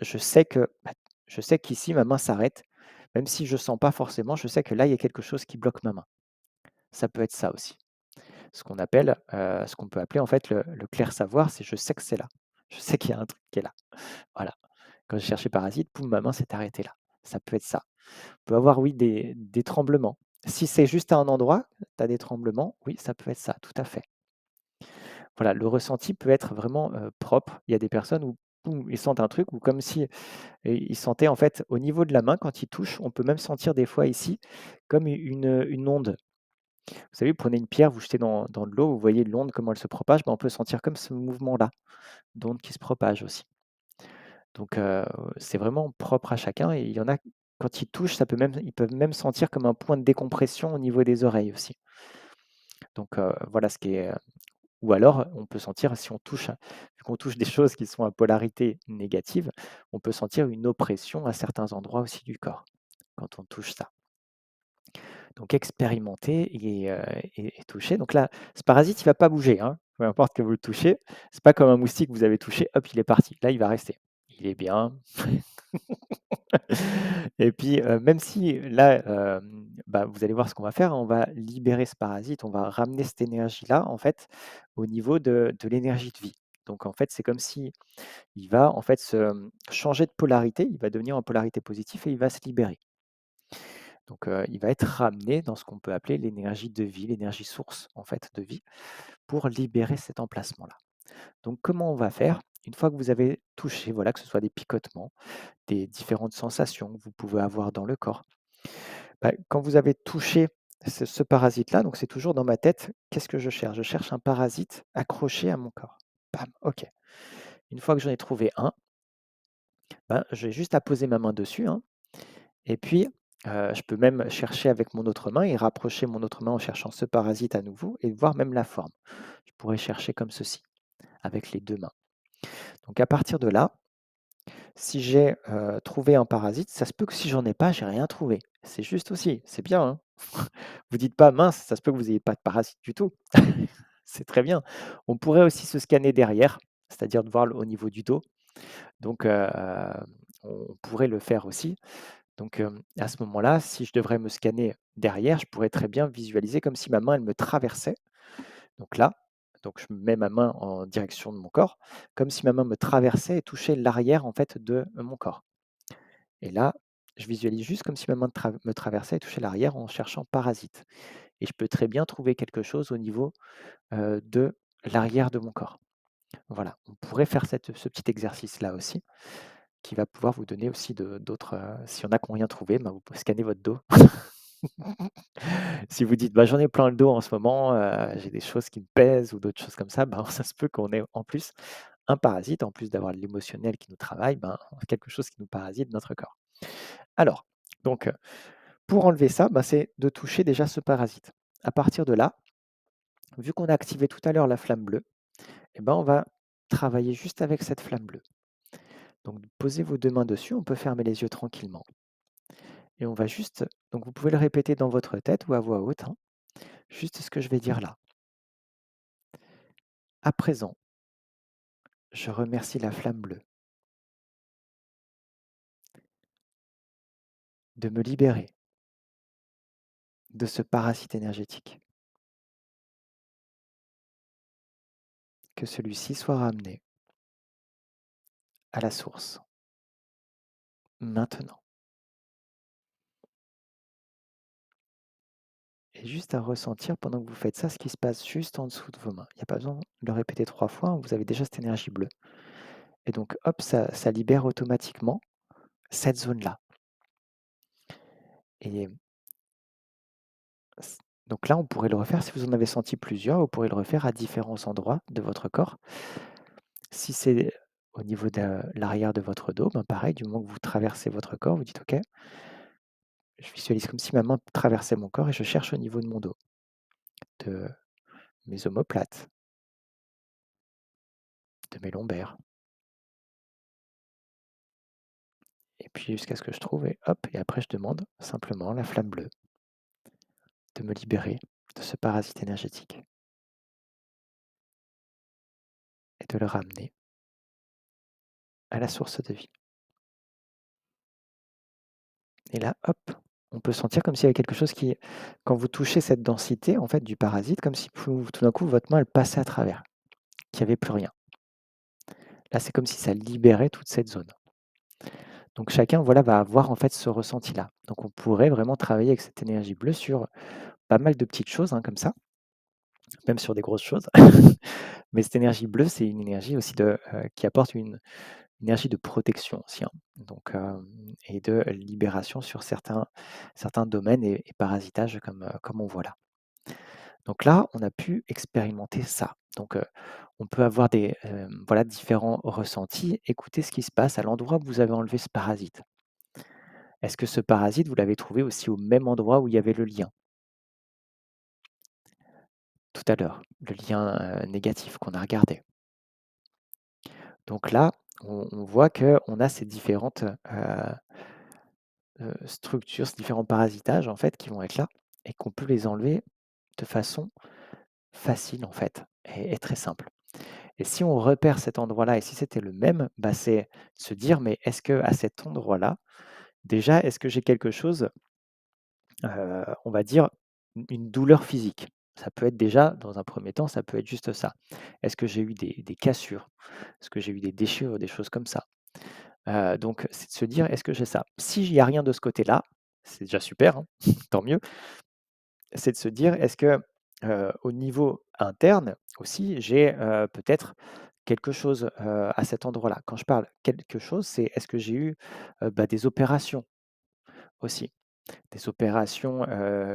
je sais que, bah, je sais qu'ici ma main s'arrête, même si je sens pas forcément, je sais que là, il y a quelque chose qui bloque ma main. Ça peut être ça aussi. Ce qu'on peut appeler en fait le clair savoir, c'est je sais que c'est là. Je sais qu'il y a un truc qui est là. Voilà. Quand j'ai cherché parasite, poum, ma main s'est arrêtée là. Ça peut être ça. On peut avoir, oui, des tremblements. Si c'est juste à un endroit, tu as des tremblements, oui, ça peut être ça, tout à fait. Voilà, le ressenti peut être vraiment, propre. Il y a des personnes où, boum, ils sentent un truc ou comme si, ils sentaient en fait au niveau de la main quand ils touchent, on peut même sentir des fois ici comme une onde. Vous savez, vous prenez une pierre, vous jetez dans de l'eau, vous voyez l'onde, comment elle se propage, ben, on peut sentir comme ce mouvement-là, d'onde qui se propage aussi. Donc c'est vraiment propre à chacun et il y en a, quand ils touchent, ils peuvent même sentir comme un point de décompression au niveau des oreilles aussi. Donc voilà ce qui est, ou alors on peut sentir si on touche, vu qu'on touche des choses qui sont à polarité négative, on peut sentir une oppression à certains endroits aussi du corps, quand on touche ça. Donc expérimenter et toucher. Donc là, ce parasite, il va pas bouger, hein, peu importe que vous le touchez. C'est pas comme un moustique que vous avez touché, hop, il est parti. Là, il va rester. Il est bien. Et puis, même si là, bah, vous allez voir ce qu'on va faire, on va libérer ce parasite, on va ramener cette énergie-là, en fait, au niveau de l'énergie de vie. Donc en fait, c'est comme si il va, en fait, changer de polarité, il va devenir en polarité positive et il va se libérer. Donc il va être ramené dans ce qu'on peut appeler l'énergie de vie, l'énergie source, en fait, de vie, pour libérer cet emplacement-là. Donc comment on va faire? Une fois que vous avez touché, voilà, que ce soit des picotements, des différentes sensations que vous pouvez avoir dans le corps. Bah, quand vous avez touché ce parasite-là, donc c'est toujours dans ma tête, qu'est-ce que je cherche? Je cherche un parasite accroché à mon corps. Bam, OK. Une fois que j'en ai trouvé un, ben, j'ai juste à poser ma main dessus, hein, et puis, je peux même chercher avec mon autre main et rapprocher mon autre main en cherchant ce parasite à nouveau et voir même la forme. Je pourrais chercher comme ceci, avec les 2 mains. Donc à partir de là, si j'ai, trouvé un parasite, ça se peut que si j'en ai pas, j'ai rien trouvé. C'est juste aussi, c'est bien, hein. Vous dites pas: «Mince, ça se peut que vous ayez pas de parasite du tout». C'est très bien. On pourrait aussi se scanner derrière, c'est-à-dire de voir au niveau du dos. Donc, on pourrait le faire aussi. Donc, à ce moment-là, si je devrais me scanner derrière, je pourrais très bien visualiser comme si ma main, elle me traversait. Donc là, donc je mets ma main en direction de mon corps, comme si ma main me traversait et touchait l'arrière, en fait, de mon corps. Et là, je visualise juste comme si ma main me traversait et touchait l'arrière en cherchant parasite. Et je peux très bien trouver quelque chose au niveau, de l'arrière de mon corps. Voilà, on pourrait faire ce petit exercice-là aussi, qui va pouvoir vous donner aussi d'autres, s'il y en a qui n'ont rien trouvé, ben, vous pouvez scanner votre dos. Si vous dites: «Bah, j'en ai plein le dos en ce moment, j'ai des choses qui me pèsent» ou d'autres choses comme ça, ben, ça se peut qu'on ait en plus un parasite, en plus d'avoir l'émotionnel qui nous travaille, ben, quelque chose qui nous parasite notre corps. Alors, donc, pour enlever ça, bah, c'est de toucher déjà ce parasite. À partir de là, vu qu'on a activé tout à l'heure la flamme bleue, et ben, on va travailler juste avec cette flamme bleue. Donc posez vos 2 mains dessus, on peut fermer les yeux tranquillement et on va juste, donc vous pouvez le répéter dans votre tête ou à voix haute, hein, juste ce que je vais dire là. À présent, je remercie la flamme bleue de me libérer de ce parasite énergétique. Que celui-ci soit ramené à la source, maintenant. Et juste à ressentir pendant que vous faites ça, ce qui se passe juste en dessous de vos mains. Il n'y a pas besoin de le répéter 3 fois, hein, vous avez déjà cette énergie bleue. Et donc hop, ça libère automatiquement cette zone-là. Et s donc là, on pourrait le refaire si vous en avez senti plusieurs, vous pourrez le refaire à différents endroits de votre corps. Si c'est au niveau de l'arrière de votre dos, ben pareil, du moment que vous traversez votre corps, vous dites: «OK, je visualise comme si ma main traversait mon corps et je cherche au niveau de mon dos, de mes omoplates, de mes lombaires». Et puis jusqu'à ce que je trouve et hop, et après je demande simplement la flamme bleue de me libérer de ce parasite énergétique et de le ramener à la source de vie. Et là, hop, on peut sentir comme s'il y avait quelque chose qui, quand vous touchez cette densité en fait du parasite, comme si tout d'un coup votre main elle passait à travers, qu'il n'y avait plus rien. Là, c'est comme si ça libérait toute cette zone. Donc chacun, voilà, va avoir en fait ce ressenti-là. Donc on pourrait vraiment travailler avec cette énergie bleue sur pas mal de petites choses, hein, comme ça, même sur des grosses choses. Mais cette énergie bleue, c'est une énergie aussi qui apporte une énergie de protection aussi, hein, donc et de libération sur certains domaines et parasitage comme on voit là. Donc là, on a pu expérimenter ça. Donc on peut avoir voilà, différents ressentis. Écoutez ce qui se passe à l'endroit où vous avez enlevé ce parasite. Est-ce que ce parasite, vous l'avez trouvé aussi au même endroit où il y avait le lien, tout à l'heure, le lien, négatif qu'on a regardé? Donc là, on voit qu'on a ces différentes, structures, ces différents parasitages, en fait, qui vont être là et qu'on peut les enlever de façon facile, en fait et très simple. Et si on repère cet endroit-là et si c'était le même, bah, c'est se dire: «Mais est-ce que à cet endroit-là, Déjà, est-ce que j'ai quelque chose, on va dire, une douleur physique? Ça peut être déjà, dans un premier temps, ça peut être juste ça. Est-ce que j'ai eu des cassures? Est-ce que j'ai eu des déchirures, des choses comme ça? Donc c'est de se dire: «Est-ce que j'ai ça?» S'il y a rien de ce côté-là, c'est déjà super, hein, tant mieux. C'est de se dire: «Est-ce que, au niveau interne aussi, j'ai, peut-être quelque chose, à cet endroit-là?» Quand je parle quelque chose, c'est est-ce que j'ai eu, des opérations aussi? Des opérations,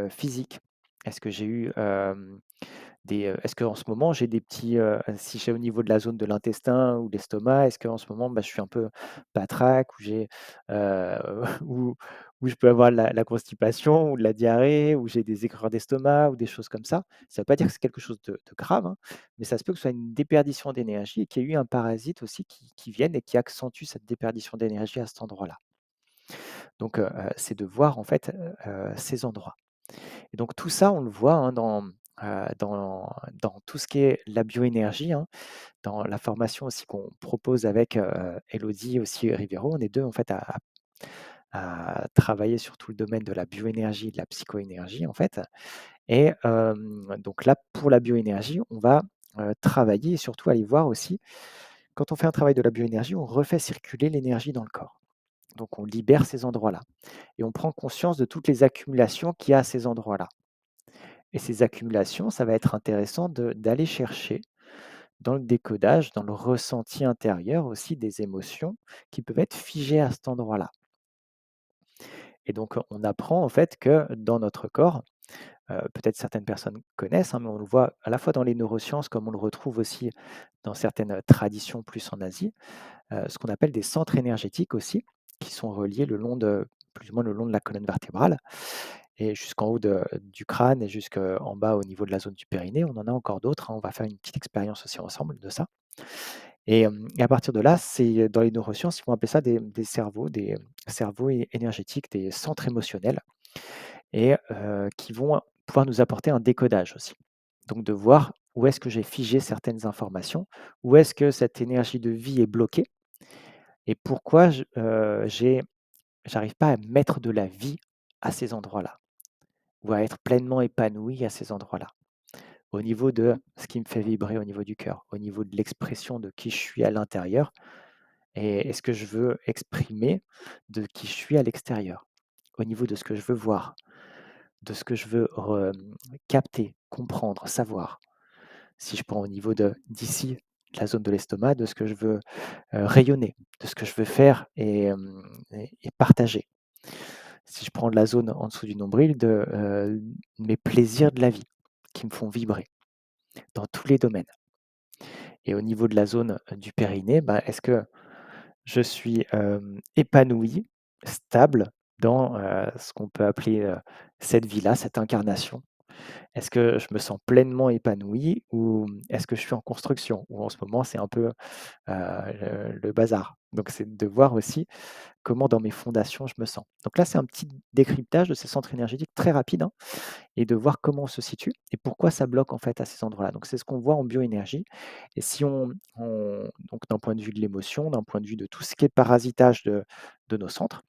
physiques? Est-ce que j'ai eu, est-ce qu'en ce moment j'ai des petits, si j'ai au niveau de la zone de l'intestin ou de l'estomac, est-ce qu'en ce moment, je suis un peu patraque ou j'ai, heu, ou ou je peux avoir la constipation ou de la diarrhée ou j'ai des aigreurs d'estomac ou des choses comme ça? Ça ne veut pas dire que c'est quelque chose de grave, hein, mais ça se peut que ce soit une déperdition d'énergie et qu'il y ait eu un parasite aussi qui vienne et qui accentue cette déperdition d'énergie à cet endroit-là. Donc, c'est de voir en fait, ces endroits. Et donc tout ça, on le voit, hein, dans tout ce qui est la bioénergie, hein, dans la formation aussi qu'on propose avec, Élodie aussi Rivero. On est 2 en fait à travailler sur tout le domaine de la bioénergie et de la psychoénergie en fait. Et donc là, pour la bioénergie, on va, travailler et surtout aller voir aussi quand on fait un travail de la bioénergie, on refait circuler l'énergie dans le corps. Donc on libère ces endroits-là et on prend conscience de toutes les accumulations qu'il y a à ces endroits-là. Et ces accumulations, ça va être intéressant d'aller chercher dans le décodage, dans le ressenti intérieur aussi des émotions qui peuvent être figées à cet endroit-là. Et donc, on apprend en fait que dans notre corps, peut-être certaines personnes connaissent, hein, mais on le voit à la fois dans les neurosciences comme on le retrouve aussi dans certaines traditions plus en Asie, ce qu'on appelle des centres énergétiques aussi, qui sont reliés plus ou moins le long de la colonne vertébrale et jusqu'en haut du crâne et jusqu'en bas au niveau de la zone du périnée. On en a encore d'autres, hein, on va faire une petite expérience aussi ensemble de ça. Et à partir de là, c'est dans les neurosciences, ils vont appeler ça des cerveaux énergétiques, des centres émotionnels et qui vont pouvoir nous apporter un décodage aussi. Donc de voir où est-ce que j'ai figé certaines informations, où est-ce que cette énergie de vie est bloquée et pourquoi j'arrive pas à mettre de la vie à ces endroits-là ou à être pleinement épanoui à ces endroits-là. Au niveau de ce qui me fait vibrer au niveau du cœur, au niveau de l'expression de qui je suis à l'intérieur et est-ce que je veux exprimer de qui je suis à l'extérieur, au niveau de ce que je veux voir, de ce que je veux capter, comprendre, savoir. Si je prends au niveau d'ici, de la zone de l'estomac, de ce que je veux rayonner, de ce que je veux faire et partager. Si je prends de la zone en dessous du nombril, de mes plaisirs de la vie qui me font vibrer dans tous les domaines. Et au niveau de la zone du périnée, est-ce que je suis épanoui, stable dans ce qu'on peut appeler cette vie-là, cette incarnation? Est-ce que je me sens pleinement épanoui ou est-ce que je suis en construction? Ou en ce moment, c'est un peu le bazar? Donc, c'est de voir aussi comment dans mes fondations je me sens. Donc là, c'est un petit décryptage de ces centres énergétiques très rapide, hein, et de voir comment on se situe et pourquoi ça bloque en fait à ces endroits-là. Donc c'est ce qu'on voit en bioénergie. Et si donc d'un point de vue de l'émotion, d'un point de vue de tout ce qui est parasitage de nos centres,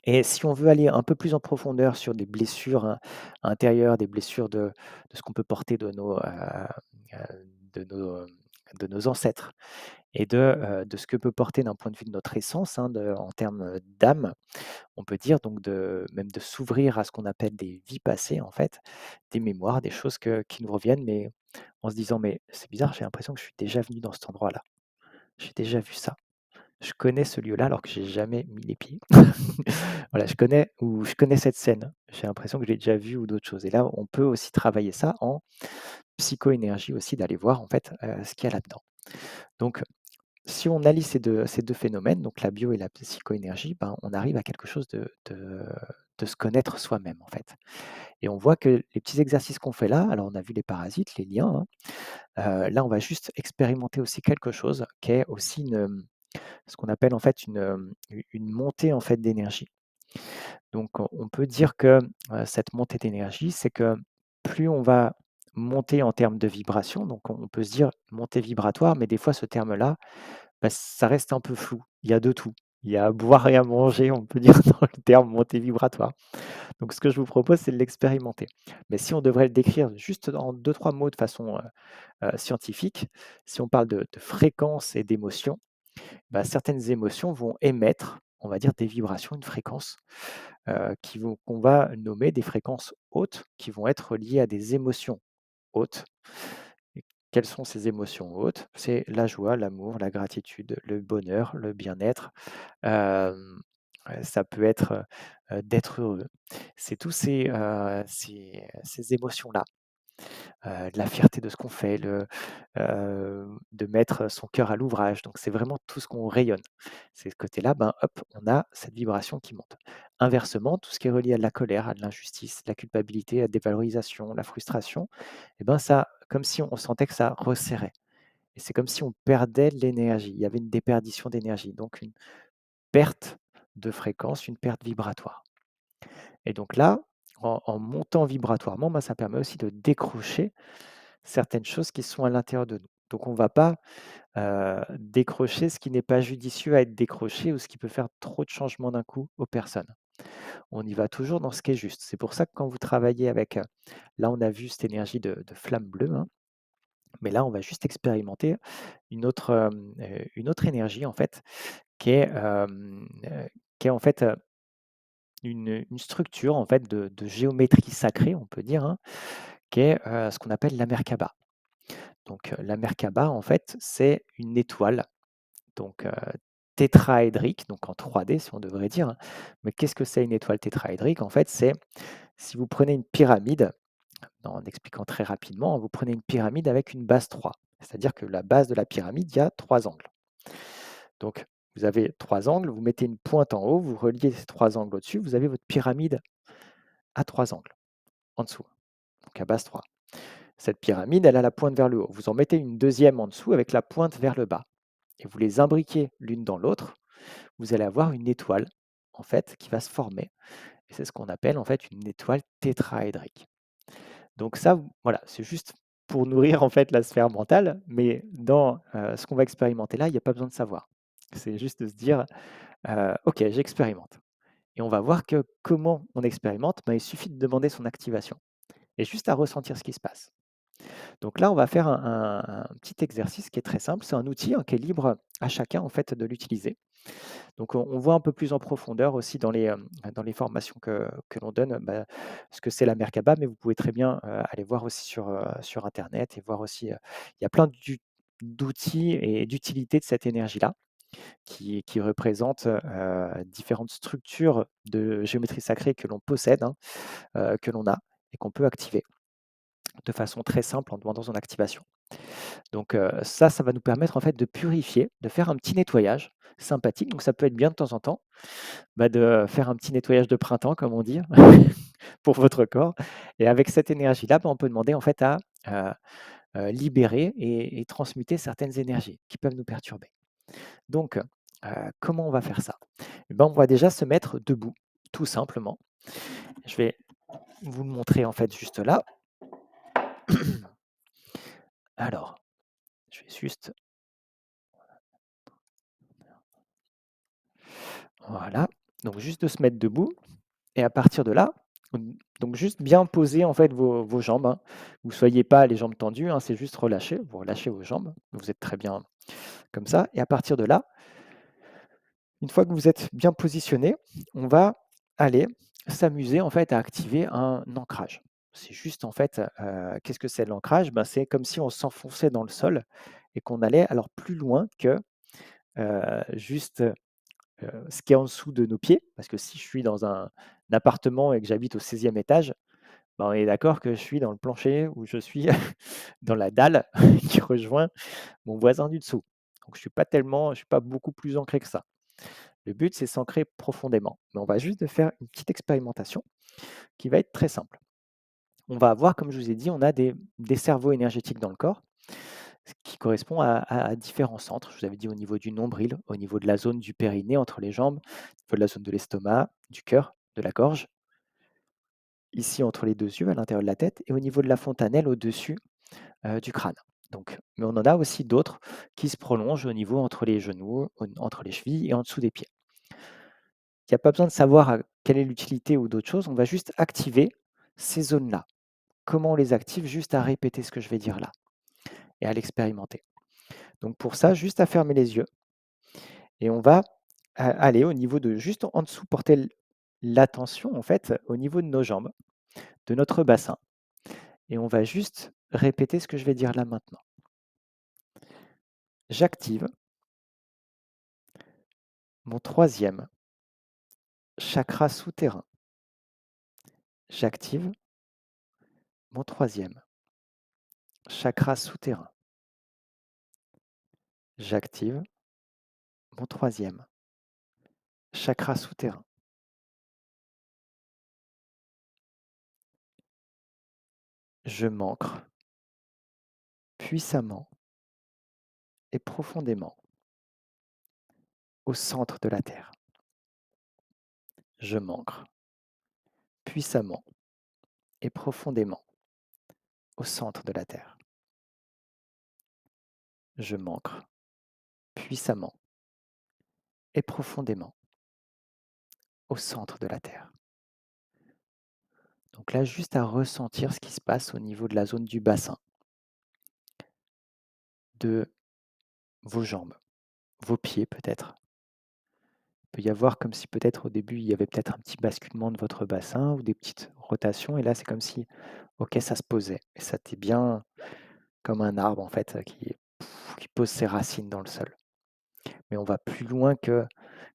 et si on veut aller un peu plus en profondeur sur des blessures intérieures, des blessures de ce qu'on peut porter de nos, de nos ancêtres et de ce que peut porter d'un point de vue de notre essence, hein, en termes d'âme, on peut dire donc même de s'ouvrir à ce qu'on appelle des vies passées en fait, des mémoires, des choses qui nous reviennent, mais en se disant: «Mais c'est bizarre, j'ai l'impression que je suis déjà venu dans cet endroit-là. J'ai déjà vu ça. Je connais ce lieu-là alors que j'ai jamais mis les pieds». Voilà, je connais cette scène. J'ai l'impression que je l'ai déjà vue ou d'autres choses et là, on peut aussi travailler ça en psychoénergie aussi, d'aller voir en fait, ce qu'il y a là-dedans. Donc si on allie ces deux phénomènes, donc la bio et la psychoénergie, on arrive à quelque chose de se connaître soi-même, en fait. Et on voit que les petits exercices qu'on fait là, alors on a vu les parasites, les liens, hein, là, on va juste expérimenter aussi quelque chose qui est aussi ce qu'on appelle en fait une montée en fait d'énergie. Donc on peut dire que, cette montée d'énergie, c'est que plus on va monter en termes de vibration, donc on peut se dire montée vibratoire, mais des fois ce terme-là, ça reste un peu flou. Il y a de tout. Il y a à boire et à manger, on peut dire dans le terme montée vibratoire. Donc ce que je vous propose, c'est de l'expérimenter. Mais si on devrait le décrire juste en deux trois mots de façon, scientifique, si on parle de fréquence et d'émotion, bah, certaines émotions vont émettre, on va dire, des vibrations, une fréquence, qu'on va nommer des fréquences hautes, qui vont être liées à des émotions hautes. Et quelles sont ces émotions hautes? C'est la joie, l'amour, la gratitude, le bonheur, le bien-être, hem, ça peut être, d'être heureux. C'est tous ces émotions-là, de la fierté de ce qu'on fait, de mettre son cœur à l'ouvrage, donc c'est vraiment tout ce qu'on rayonne. C'est ce côté-là, ben, hop, on a cette vibration qui monte. Inversement, tout ce qui est relié à la colère, à de l'injustice, la culpabilité, la dévalorisation, la frustration, et ben, ça, comme si on sentait que ça resserrait et c'est comme si on perdait de l'énergie. Il y avait une déperdition d'énergie, donc une perte de fréquence, une perte vibratoire. Et donc là, en montant vibratoirement, ben, ça permet aussi de décrocher certaines choses qui sont à l'intérieur de nous. Donc on ne va pas, décrocher ce qui n'est pas judicieux à être décroché ou ce qui peut faire trop de changements d'un coup aux personnes. On y va toujours dans ce qui est juste. C'est pour ça que quand vous travaillez avec, là on a vu cette énergie de flamme bleue, hein, mais là on va juste expérimenter une autre énergie en fait qui est en fait, une structure en fait de géométrie sacrée, on peut dire, hein, qui est, ce qu'on appelle la Merkaba. Donc, la Merkaba, en fait, c'est une étoile, donc, tétraédrique, donc en 3D si on devrait dire. Mais qu'est-ce que c'est une étoile tétraédrique? En fait, c'est si vous prenez une pyramide, en expliquant très rapidement, vous prenez une pyramide avec une base 3. C'est-à-dire que la base de la pyramide, il y a 3 angles. Donc, vous avez 3 angles, vous mettez une pointe en haut, vous reliez ces 3 angles au-dessus, vous avez votre pyramide à 3 angles en dessous, donc à base 3. Cette pyramide, elle a la pointe vers le haut. Vous en mettez une deuxième en dessous avec la pointe vers le bas et vous les imbriquez l'une dans l'autre, vous allez avoir une étoile en fait qui va se former et c'est ce qu'on appelle en fait une étoile tétraédrique. Donc ça, voilà, c'est juste pour nourrir en fait la sphère mentale, mais dans, ce qu'on va expérimenter là, il y a pas besoin de savoir. C'est juste de se dire, «OK, j'expérimente» et on va voir que comment on expérimente? Ben, il suffit de demander son activation et juste à ressentir ce qui se passe. Donc là, on va faire un petit exercice qui est très simple. C'est un outil, hein, qui est libre à chacun en fait de l'utiliser. Donc on voit un peu plus en profondeur aussi dans les formations que l'on donne, bah, ce que c'est la Merkaba, mais vous pouvez très bien, aller voir aussi sur internet et voir aussi, il y a plein d'outils et d'utilités de cette énergie-là qui représentent, différentes structures de géométrie sacrée que l'on possède, hein, que l'on a et qu'on peut activer de façon très simple en demandant son activation. Donc ça, ça va nous permettre en fait de purifier, de faire un petit nettoyage sympathique. Donc ça peut être bien de temps en temps, bah, de faire un petit nettoyage de printemps comme on dit pour votre corps et avec cette énergie-là, bah, on peut demander en fait à, heu libérer et transmuter certaines énergies qui peuvent nous perturber. Donc comment on va faire ça? Eh ben, on va déjà se mettre debout, tout simplement. Je vais vous le montrer en fait juste là. Alors, je vais juste voilà, donc juste de se mettre debout. Et à partir de là, donc juste bien poser en fait vos jambes, hein. Vous soyez pas les jambes tendues, hein, c'est juste relâcher, vous relâchez vos jambes, vous êtes très bien comme ça et à partir de là, une fois que vous êtes bien positionné, on va aller s'amuser en fait à activer un ancrage. C'est juste en fait, qu'est-ce que c'est l'ancrage? Ben, c'est comme si on s'enfonçait dans le sol et qu'on allait alors plus loin que, juste, ce qui est en dessous de nos pieds. Parce que si je suis dans un appartement et que j'habite au 16e étage, bah, on est d'accord que je suis dans le plancher ou je suis dans la dalle qui rejoint mon voisin du dessous. Donc je suis pas beaucoup plus ancré que ça. Le but, c'est s'ancrer profondément. Mais on va juste faire une petite expérimentation qui va être très simple. On va avoir, comme je vous ai dit, on a des cerveaux énergétiques dans le corps, ce qui correspond à différents centres. Je vous avais dit au niveau du nombril, au niveau de la zone du périnée entre les jambes, au niveau de la zone de l'estomac, du cœur, de la gorge, ici entre les deux yeux, à l'intérieur de la tête, et au niveau de la fontanelle au-dessus du crâne. Donc, mais on en a aussi d'autres qui se prolongent au niveau entre les genoux, entre les chevilles et en dessous des pieds. il y a pas besoin de savoir, quelle est l'utilité ou d'autres choses, on va juste activer ces zones-là. Comment on les active? Juste à répéter ce que je vais dire là et à l'expérimenter. Donc pour ça, juste à fermer les yeux et on va aller au niveau de juste en dessous, porter l'attention en fait au niveau de nos jambes, de notre bassin et on va juste répéter ce que je vais dire là maintenant. J'active mon troisième chakra souterrain. J'active mon troisième chakra souterrain. J'active mon troisième chakra souterrain. Je m'ancre puissamment et profondément au centre de la Terre. Je m'ancre puissamment et profondément au centre de la Terre. Je m'ancre puissamment et profondément au centre de la Terre. Donc là, juste à ressentir ce qui se passe au niveau de la zone du bassin, de vos jambes, vos pieds peut-être. Il peut y avoir comme si peut-être au début, il y avait peut-être un petit basculement de votre bassin ou des petites rotations et là, c'est comme si, OK, ça se posait et ça était bien comme un arbre en fait, qui pose ses racines dans le sol. Mais on va plus loin que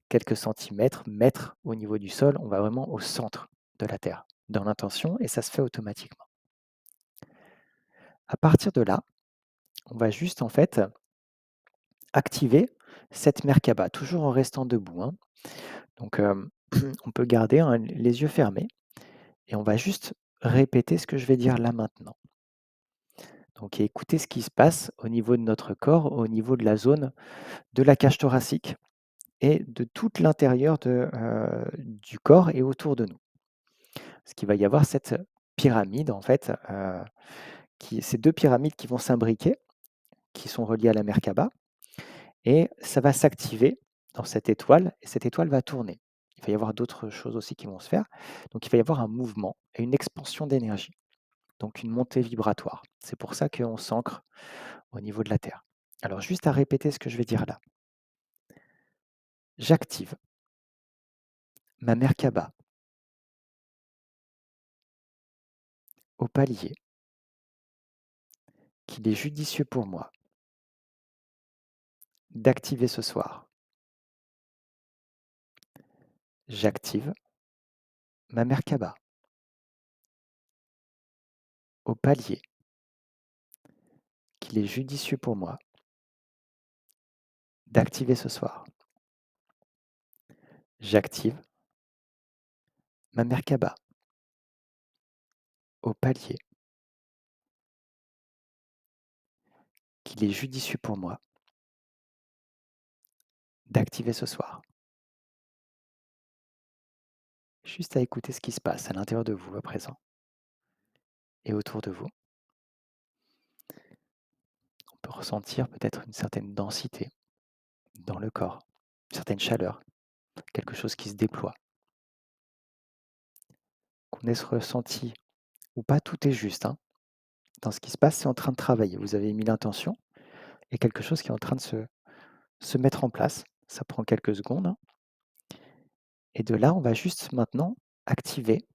quelques centimètres, mètres au niveau du sol, on va vraiment au centre de la terre, dans l'intention et ça se fait automatiquement. À partir de là, on va juste en fait activer cette Merkaba, toujours en restant debout, hein. Donc on peut garder, hein, les yeux fermés et on va juste répéter ce que je vais dire là maintenant. Donc écoutez ce qui se passe au niveau de notre corps, au niveau de la zone de la cage thoracique et de tout l'intérieur du corps et autour de nous. Parce qu'il va y avoir cette pyramide en fait, ces 2 pyramides qui vont s'imbriquer, qui sont reliées à la Merkaba et ça va s'activer dans cette étoile et cette étoile va tourner. Il va y avoir d'autres choses aussi qui vont se faire. Donc il va y avoir un mouvement et une expansion d'énergie, donc une montée vibratoire. C'est pour ça qu'on s'ancre au niveau de la Terre. Alors juste à répéter ce que je vais dire là. J'active ma Merkaba au palier qu'il est judicieux pour moi d'activer ce soir. J'active ma Merkaba au palier qu'il est judicieux pour moi d'activer ce soir. J'active ma Merkaba au palier qu'il est judicieux pour moi d'activer ce soir. Juste à écouter ce qui se passe à l'intérieur de vous à présent et autour de vous. On peut ressentir peut-être une certaine densité dans le corps, une certaine chaleur, quelque chose qui se déploie. Qu'on ait ce ressenti ou pas, tout est juste, hein. Dans ce qui se passe, c'est en train de travailler. Vous avez mis l'intention et quelque chose qui est en train de se mettre en place. Ça prend quelques secondes, hein. Et de là, on va juste maintenant activer,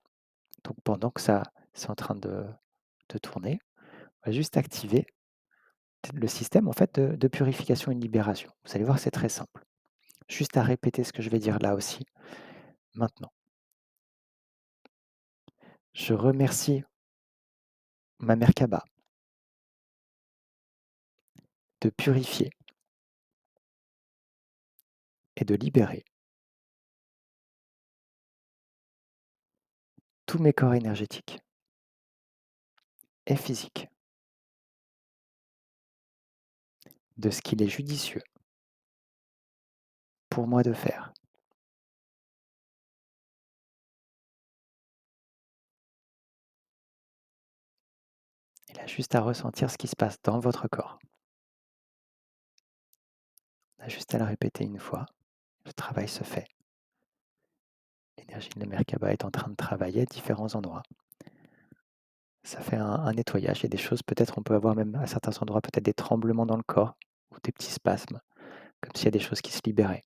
donc pendant que ça c'est en train de tourner, on va juste activer le système en fait de purification et de libération. Vous allez voir, c'est très simple. Juste à répéter ce que je vais dire là aussi, maintenant. Je remercie ma Merkaba de purifier et de libérer tous mes corps énergétiques et physiques de ce qu'il est judicieux pour moi de faire. Et là, juste à ressentir ce qui se passe dans votre corps. On a juste à le répéter une fois, le travail se fait. L'énergie de la Merkaba est en train de travailler à différents endroits. Ça fait un nettoyage. Il y a des choses, peut-être on peut avoir même à certains endroits peut-être des tremblements dans le corps ou des petits spasmes, comme s'il y a des choses qui se libéraient.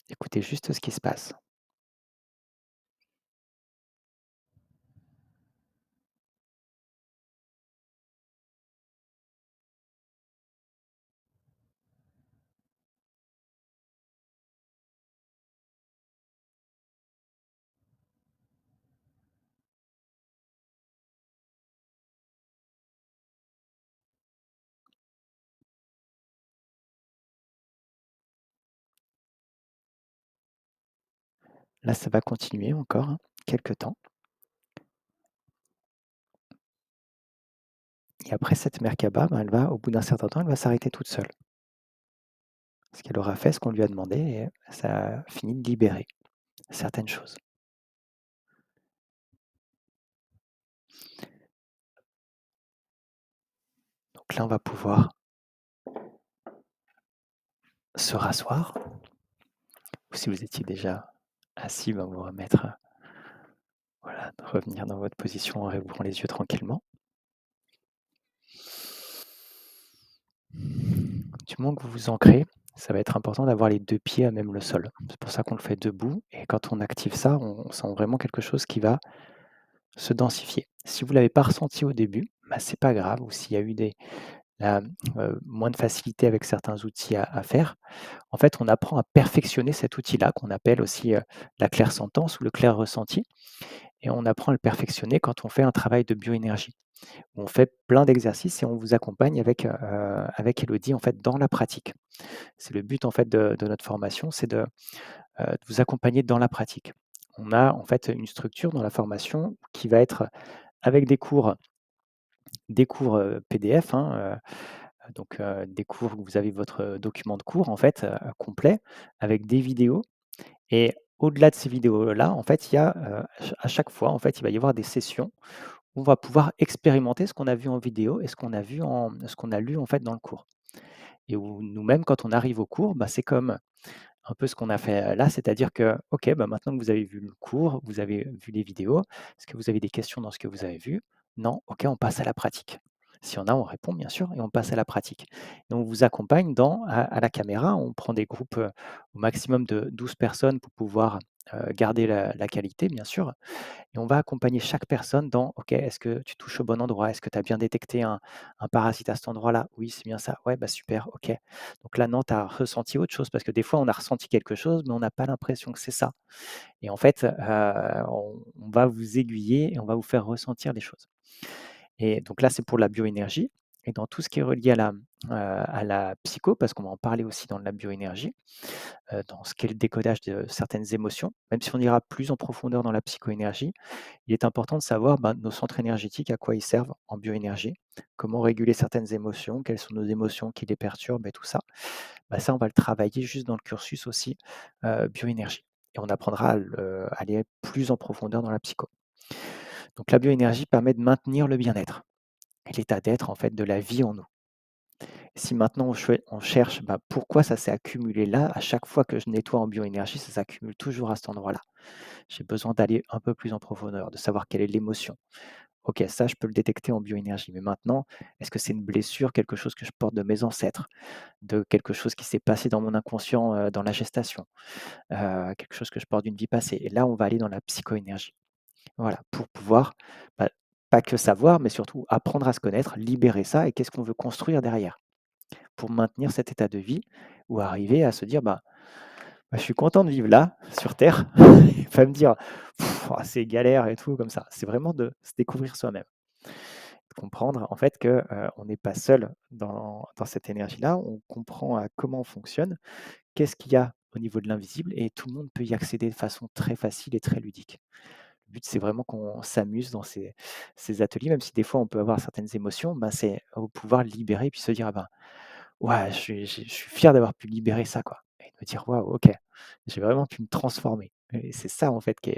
Écoutez juste ce qui se passe. Là, ça va continuer encore, hein, quelque temps et après cette Merkaba, ben, elle va au bout d'un certain temps, elle va s'arrêter toute seule. Parce qu'elle aura fait ce qu'on lui a demandé et ça a fini de libérer certaines choses. Donc là, on va pouvoir se rasseoir ou si vous étiez déjà assis, ben, vous remettre, voilà, revenir dans votre position en réouvrant les yeux tranquillement. Du moment que vous vous ancrez, ça va être important d'avoir les 2 pieds à même le sol. C'est pour ça qu'on le fait debout et quand on active ça, on sent vraiment quelque chose qui va se densifier. Si vous ne l'avez pas ressenti au début, bah, c'est pas grave ou s'il y a eu la moins de facilité avec certains outils à faire, en fait, on apprend à perfectionner cet outil-là qu'on appelle aussi, la clairsentence ou le clair ressenti et on apprend à le perfectionner quand on fait un travail de bioénergie. On fait plein d'exercices et on vous accompagne avec Elodie, en fait, dans la pratique. C'est le but, en fait, de notre formation, c'est de vous accompagner dans la pratique. On a, en fait, une structure dans la formation qui va être avec des cours, PDF, hein, donc des cours où vous avez votre document de cours, en fait, complet avec des vidéos et au-delà de ces vidéos-là, en fait, il y a, à chaque fois, en fait, il va y avoir des sessions où on va pouvoir expérimenter ce qu'on a vu en vidéo et ce qu'on a lu, en fait, dans le cours et où nous-mêmes, quand on arrive au cours, bah, c'est comme un peu ce qu'on a fait, là, c'est-à-dire que, OK, bah, maintenant que vous avez vu le cours, vous avez vu les vidéos, est-ce que vous avez des questions dans ce que vous avez vu? Non? OK, on passe à la pratique. Si on a, on répond bien sûr et on passe à la pratique. Et on vous accompagne à la caméra, on prend des groupes, au maximum de 12 personnes pour pouvoir, garder la qualité bien sûr. Et on va accompagner chaque personne dans: «OK, est-ce que tu touches au bon endroit? Est-ce que tu as bien détecté un parasite à cet endroit-là? Oui, c'est bien ça. Ouais, bah, super, OK. Donc là, non, tu as ressenti autre chose?» parce que des fois, on a ressenti quelque chose, mais on n'a pas l'impression que c'est ça. Et en fait, on va vous aiguiller et on va vous faire ressentir des choses. Et donc là, c'est pour la bioénergie et dans tout ce qui est relié à la psycho, parce qu'on va en parler aussi dans la bioénergie, dans ce qu'est le décodage de certaines émotions, même si on ira plus en profondeur dans la psychoénergie, il est important de savoir, ben, nos centres énergétiques, à quoi ils servent en bioénergie, comment réguler certaines émotions, quelles sont nos émotions qui les perturbent et tout ça. Bah, ça, on va le travailler juste dans le cursus aussi, bioénergie et on apprendra à aller plus en profondeur dans la psycho. Donc la bioénergie permet de maintenir le bien-être et l'état d'être, en fait, de la vie en nous. Si maintenant on cherche, bah, pourquoi ça s'est accumulé là, à chaque fois que je nettoie en bioénergie, ça s'accumule toujours à cet endroit-là. J'ai besoin d'aller un peu plus en profondeur, de savoir quelle est l'émotion. OK, ça, je peux le détecter en bioénergie. Mais maintenant, est-ce que c'est une blessure, quelque chose que je porte de mes ancêtres, de quelque chose qui s'est passé dans mon inconscient, dans la gestation, quelque chose que je porte d'une vie passée? Et là, on va aller dans la psychoénergie. Voilà, pour pouvoir, bah, pas que savoir, mais surtout apprendre à se connaître, libérer ça et qu'est-ce qu'on veut construire derrière? Pour maintenir cet état de vie ou arriver à se dire: «Bah, je suis content de vivre là, sur terre» et pas me dire: «Ah, c'est galère et tout», comme ça. C'est vraiment de se découvrir soi-même. De comprendre en fait que, on n'est pas seul dans cette énergie-là. On comprend, comment on fonctionne, qu'est-ce qu'il y a au niveau de l'invisible et tout le monde peut y accéder de façon très facile et très ludique. Le but, c'est vraiment qu'on s'amuse dans ces ateliers, même si des fois on peut avoir certaines émotions, ben, c'est au pouvoir libérer puis se dire: «Ah ben, ouais, je suis fier d'avoir pu libérer ça, quoi» et de me dire: «Waouh, OK, j'ai vraiment pu me transformer» et c'est ça, en fait, qui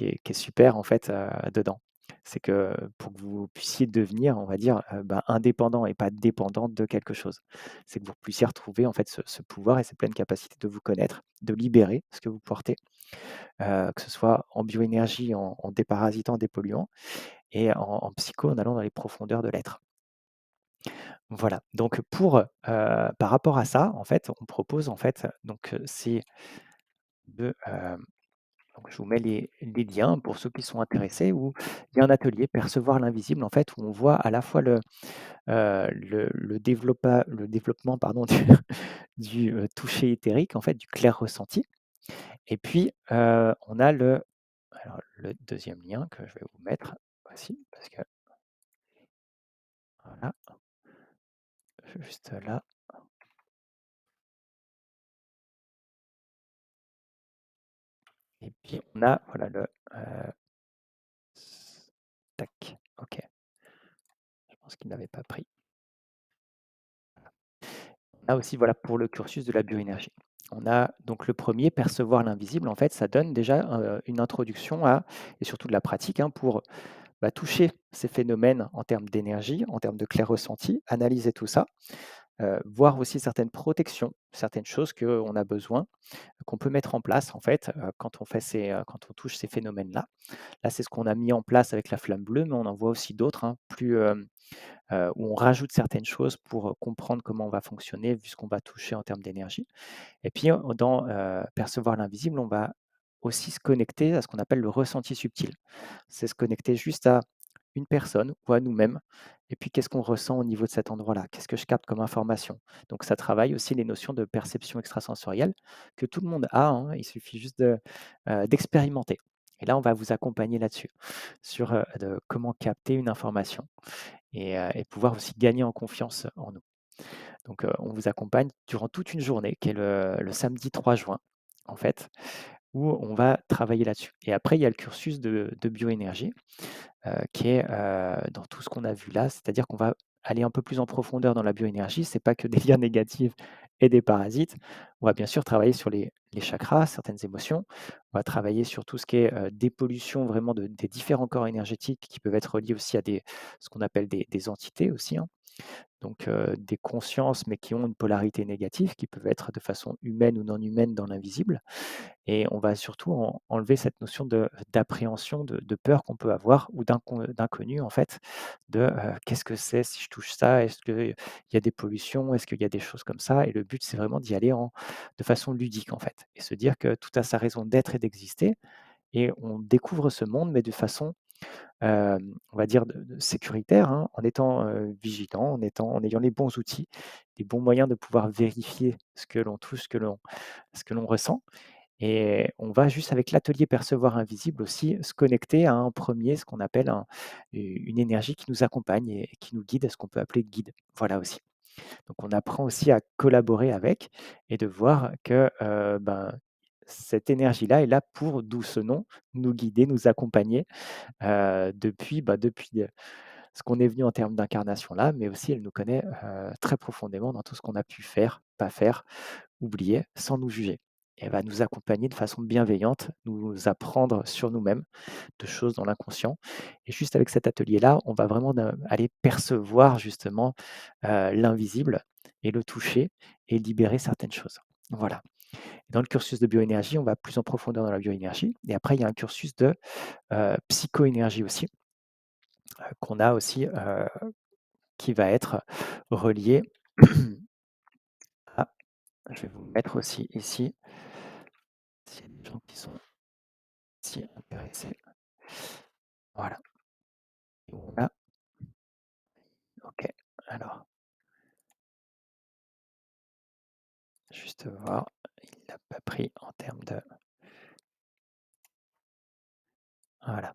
est super, en fait, dedans. C'est que pour que vous puissiez devenir, on va dire, bah, indépendant et pas dépendant de quelque chose. C'est que vous puissiez retrouver en fait ce pouvoir et cette pleine capacité de vous connaître, de libérer ce que vous portez, que ce soit en bioénergie, en déparasitant, dépolluant et en psycho, en allant dans les profondeurs de l'être. Voilà, donc par rapport à ça, en fait, on propose en fait, donc c'est de, donc je vous mets les liens pour ceux qui sont intéressés où il y a un atelier «Percevoir l'invisible» en fait, où on voit à la fois le développement pardon du toucher éthérique en fait, du clair ressenti et puis, on a le deuxième lien que je vais vous mettre aussi parce que voilà, juste là et puis on a voilà tac, OK, je pense qu'il n'avait pas pris. On a aussi, voilà, pour le cursus de la bioénergie. On a donc le premier percevoir l'invisible, en fait, ça donne déjà, une introduction à et surtout de la pratique, hein, pour, bah, toucher ces phénomènes en termes d'énergie, en termes de clair ressenti, analyser tout ça, voir aussi certaines protections, certaines choses qu'on a besoin, qu'on peut mettre en place, en fait, quand on fait quand on touche ces phénomènes-là. Là, c'est ce qu'on a mis en place avec la flamme bleue, mais on en voit aussi d'autres, hein, où on rajoute certaines choses pour, comprendre comment on va fonctionner, vu ce qu'on va toucher en termes d'énergie. Et puis, dans, percevoir l'invisible, on va aussi se connecter à ce qu'on appelle le ressenti subtil. C'est se connecter juste à une personne ou à nous-mêmes et puis qu'est-ce qu'on ressent au niveau de cet endroit-là? Qu'est-ce que je capte comme information? Donc ça travaille aussi les notions de perception extrasensorielle que tout le monde a, hein, il suffit juste d'expérimenter. Et là, on va vous accompagner là-dessus, sur, de comment capter une information et pouvoir aussi gagner en confiance en nous. Donc, on vous accompagne durant toute une journée qui est le samedi 3 juin, en fait, où on va travailler là-dessus. Et après, il y a le cursus de bioénergie, qui est, dans tout ce qu'on a vu là, c'est-à-dire qu'on va aller un peu plus en profondeur dans la bioénergie. C'est pas que des liens négatifs et des parasites. On va bien sûr travailler sur les chakras, certaines émotions. On va travailler sur tout ce qui est, dépollution vraiment des différents corps énergétiques qui peuvent être reliés aussi à ce qu'on appelle des entités aussi, hein. Donc, des consciences, mais qui ont une polarité négative, qui peuvent être de façon humaine ou non humaine dans l'invisible. Et on va surtout enlever cette notion d'appréhension, de peur qu'on peut avoir ou d'inconnu en fait, qu'est-ce que c'est si je touche ça? Est-ce qu'il y a des pollutions? Est-ce qu'il y a des choses comme ça? Et le but, c'est vraiment d'y aller de façon ludique en fait et se dire que tout a sa raison d'être et d'exister et on découvre ce monde, mais de façon on va dire de sécuritaire, hein, en étant, vigilant, en ayant les bons outils, les bons moyens de pouvoir vérifier ce que l'on touche, ce que l'on ressent et on va juste avec l'atelier percevoir invisible aussi se connecter à un premier ce qu'on appelle une énergie qui nous accompagne et qui nous guide, ce qu'on peut appeler guide. Voilà aussi. Donc on apprend aussi à collaborer avec et de voir que, ben, cette énergie-là est là pour, d'où ce nom, nous guider, nous accompagner depuis, ce qu'on est venu en termes d'incarnation là, mais aussi elle nous connaît, très profondément dans tout ce qu'on a pu faire, pas faire, oublier, sans nous juger. Et elle va nous accompagner de façon bienveillante, nous apprendre sur nous-mêmes de choses dans l'inconscient. Et juste avec cet atelier-là, on va vraiment aller percevoir justement l'invisible et le toucher et libérer certaines choses. Voilà. Dans le cursus de bioénergie, on va plus en profondeur dans la bioénergie. Et après, il y a un cursus de psychoénergie aussi, qu'on a aussi, qui va être relié à, je vais vous mettre aussi ici, s'il y a des gens qui sont si intéressés. Voilà. Et on a, OK. Alors, juste voir, il n'a pas pris en termes de, voilà,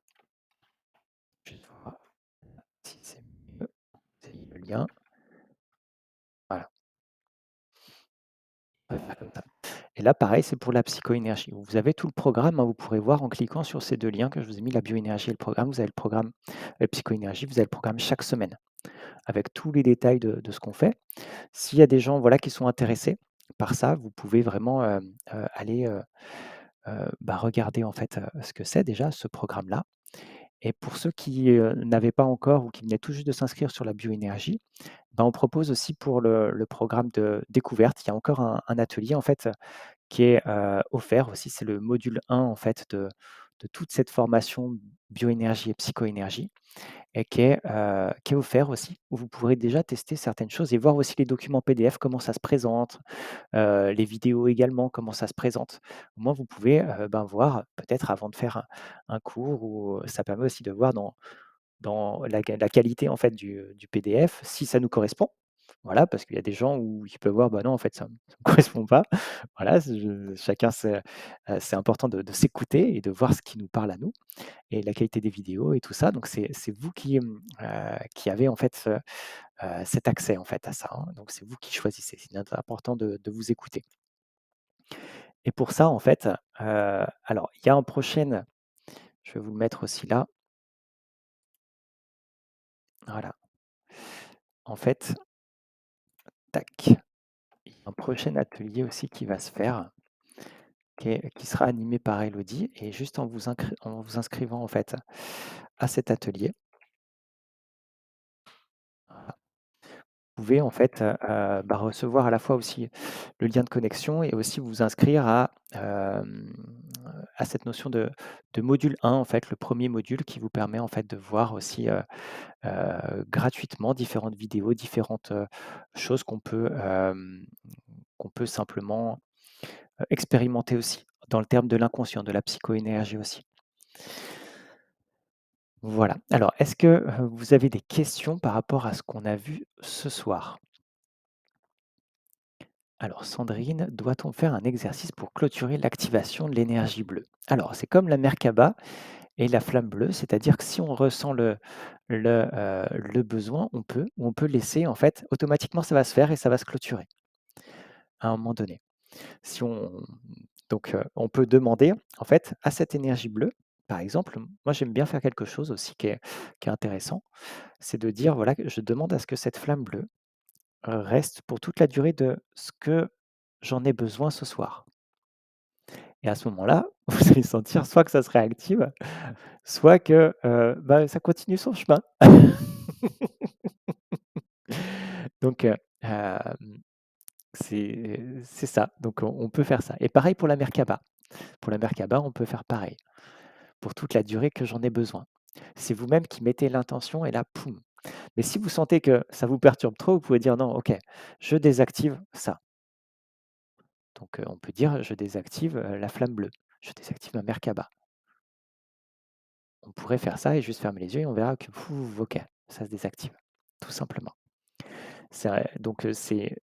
juste voir si c'est mieux. C'est le lien. Voilà, on va faire comme ça. Et là, pareil, c'est pour la psychoénergie. Vous avez tout le programme, hein, vous pourrez voir en cliquant sur ces 2 liens que je vous ai mis, la bioénergie et le programme. Vous avez le programme, psychoénergie, vous avez le programme chaque semaine avec tous les détails de ce qu'on fait. S'il y a des gens, voilà, qui sont intéressés par ça, vous pouvez vraiment, aller, bah, regarder en fait, ce que c'est déjà ce programme-là Et pour ceux qui, n'avaient pas encore ou qui venaient tout juste de s'inscrire sur la bioénergie, ben, on propose aussi pour le programme de découverte, il y a encore un atelier en fait, qui est, offert aussi. C'est le module 1 en fait de toute cette formation bioénergie et psychoénergie et qui est offert aussi, où vous pourrez déjà tester certaines choses et voir aussi les documents PDF, comment ça se présente, les vidéos également, comment ça se présente. Au moins vous pouvez, ben, voir peut-être avant de faire un cours ou ça permet aussi de voir dans la qualité en fait du PDF, si ça nous correspond. Voilà, parce qu'il y a des gens où ils peuvent voir: «Bah non, en fait, ça me correspond pas». Voilà, chacun c'est important de s'écouter et de voir ce qui nous parle à nous et la qualité des vidéos et tout ça. Donc c'est vous qui avez en fait, cet accès en fait à ça, hein. Donc c'est vous qui choisissez. C'est important de vous écouter et pour ça en fait, alors il y a un prochain je vais vous le mettre aussi là, voilà. En fait, tac. Il y a un prochain atelier aussi qui va se faire, qui sera animé par Elodie et juste en vous inscrivant en fait à cet atelier, voilà, vous pouvez en fait, bah, recevoir à la fois aussi le lien de connexion et aussi vous inscrire à cette notion de module 1 en fait, le premier module qui vous permet en fait de voir aussi, gratuitement différentes vidéos, différentes, choses qu'on peut simplement, expérimenter aussi, dans le terme de l'inconscient, de la psychoénergie aussi. Voilà. Alors, est-ce que, vous avez des questions par rapport à ce qu'on a vu ce soir? Alors Sandrine, doit-on faire un exercice pour clôturer l'activation de l'énergie bleue? Alors, c'est comme la Merkaba et la flamme bleue, c'est-à-dire que si on ressent le besoin, on peut laisser en fait, automatiquement ça va se faire et ça va se clôturer à un moment donné. Si on donc on peut demander en fait à cette énergie bleue, par exemple, moi j'aime bien faire quelque chose aussi qui est intéressant, c'est de dire voilà que je demande à ce que cette flamme bleue, reste pour toute la durée de ce que j'en ai besoin ce soir et à ce moment-là, vous allez sentir soit que ça se réactive, soit que, bah, ça continue son chemin. Donc c'est ça, donc on peut faire ça et pareil pour la Merkaba. Pour la Merkaba, on peut faire pareil. Pour toute la durée que j'en ai besoin. C'est vous-même qui mettez l'intention et là, poum. Mais si vous sentez que ça vous perturbe trop, vous pouvez dire: «Non, OK, je désactive ça». Donc, on peut dire: «Je désactive, la flamme bleue, je désactive ma Merkaba». On pourrait faire ça et juste fermer les yeux et on verra que pouf, OK, ça se désactive, tout simplement. Donc, c'est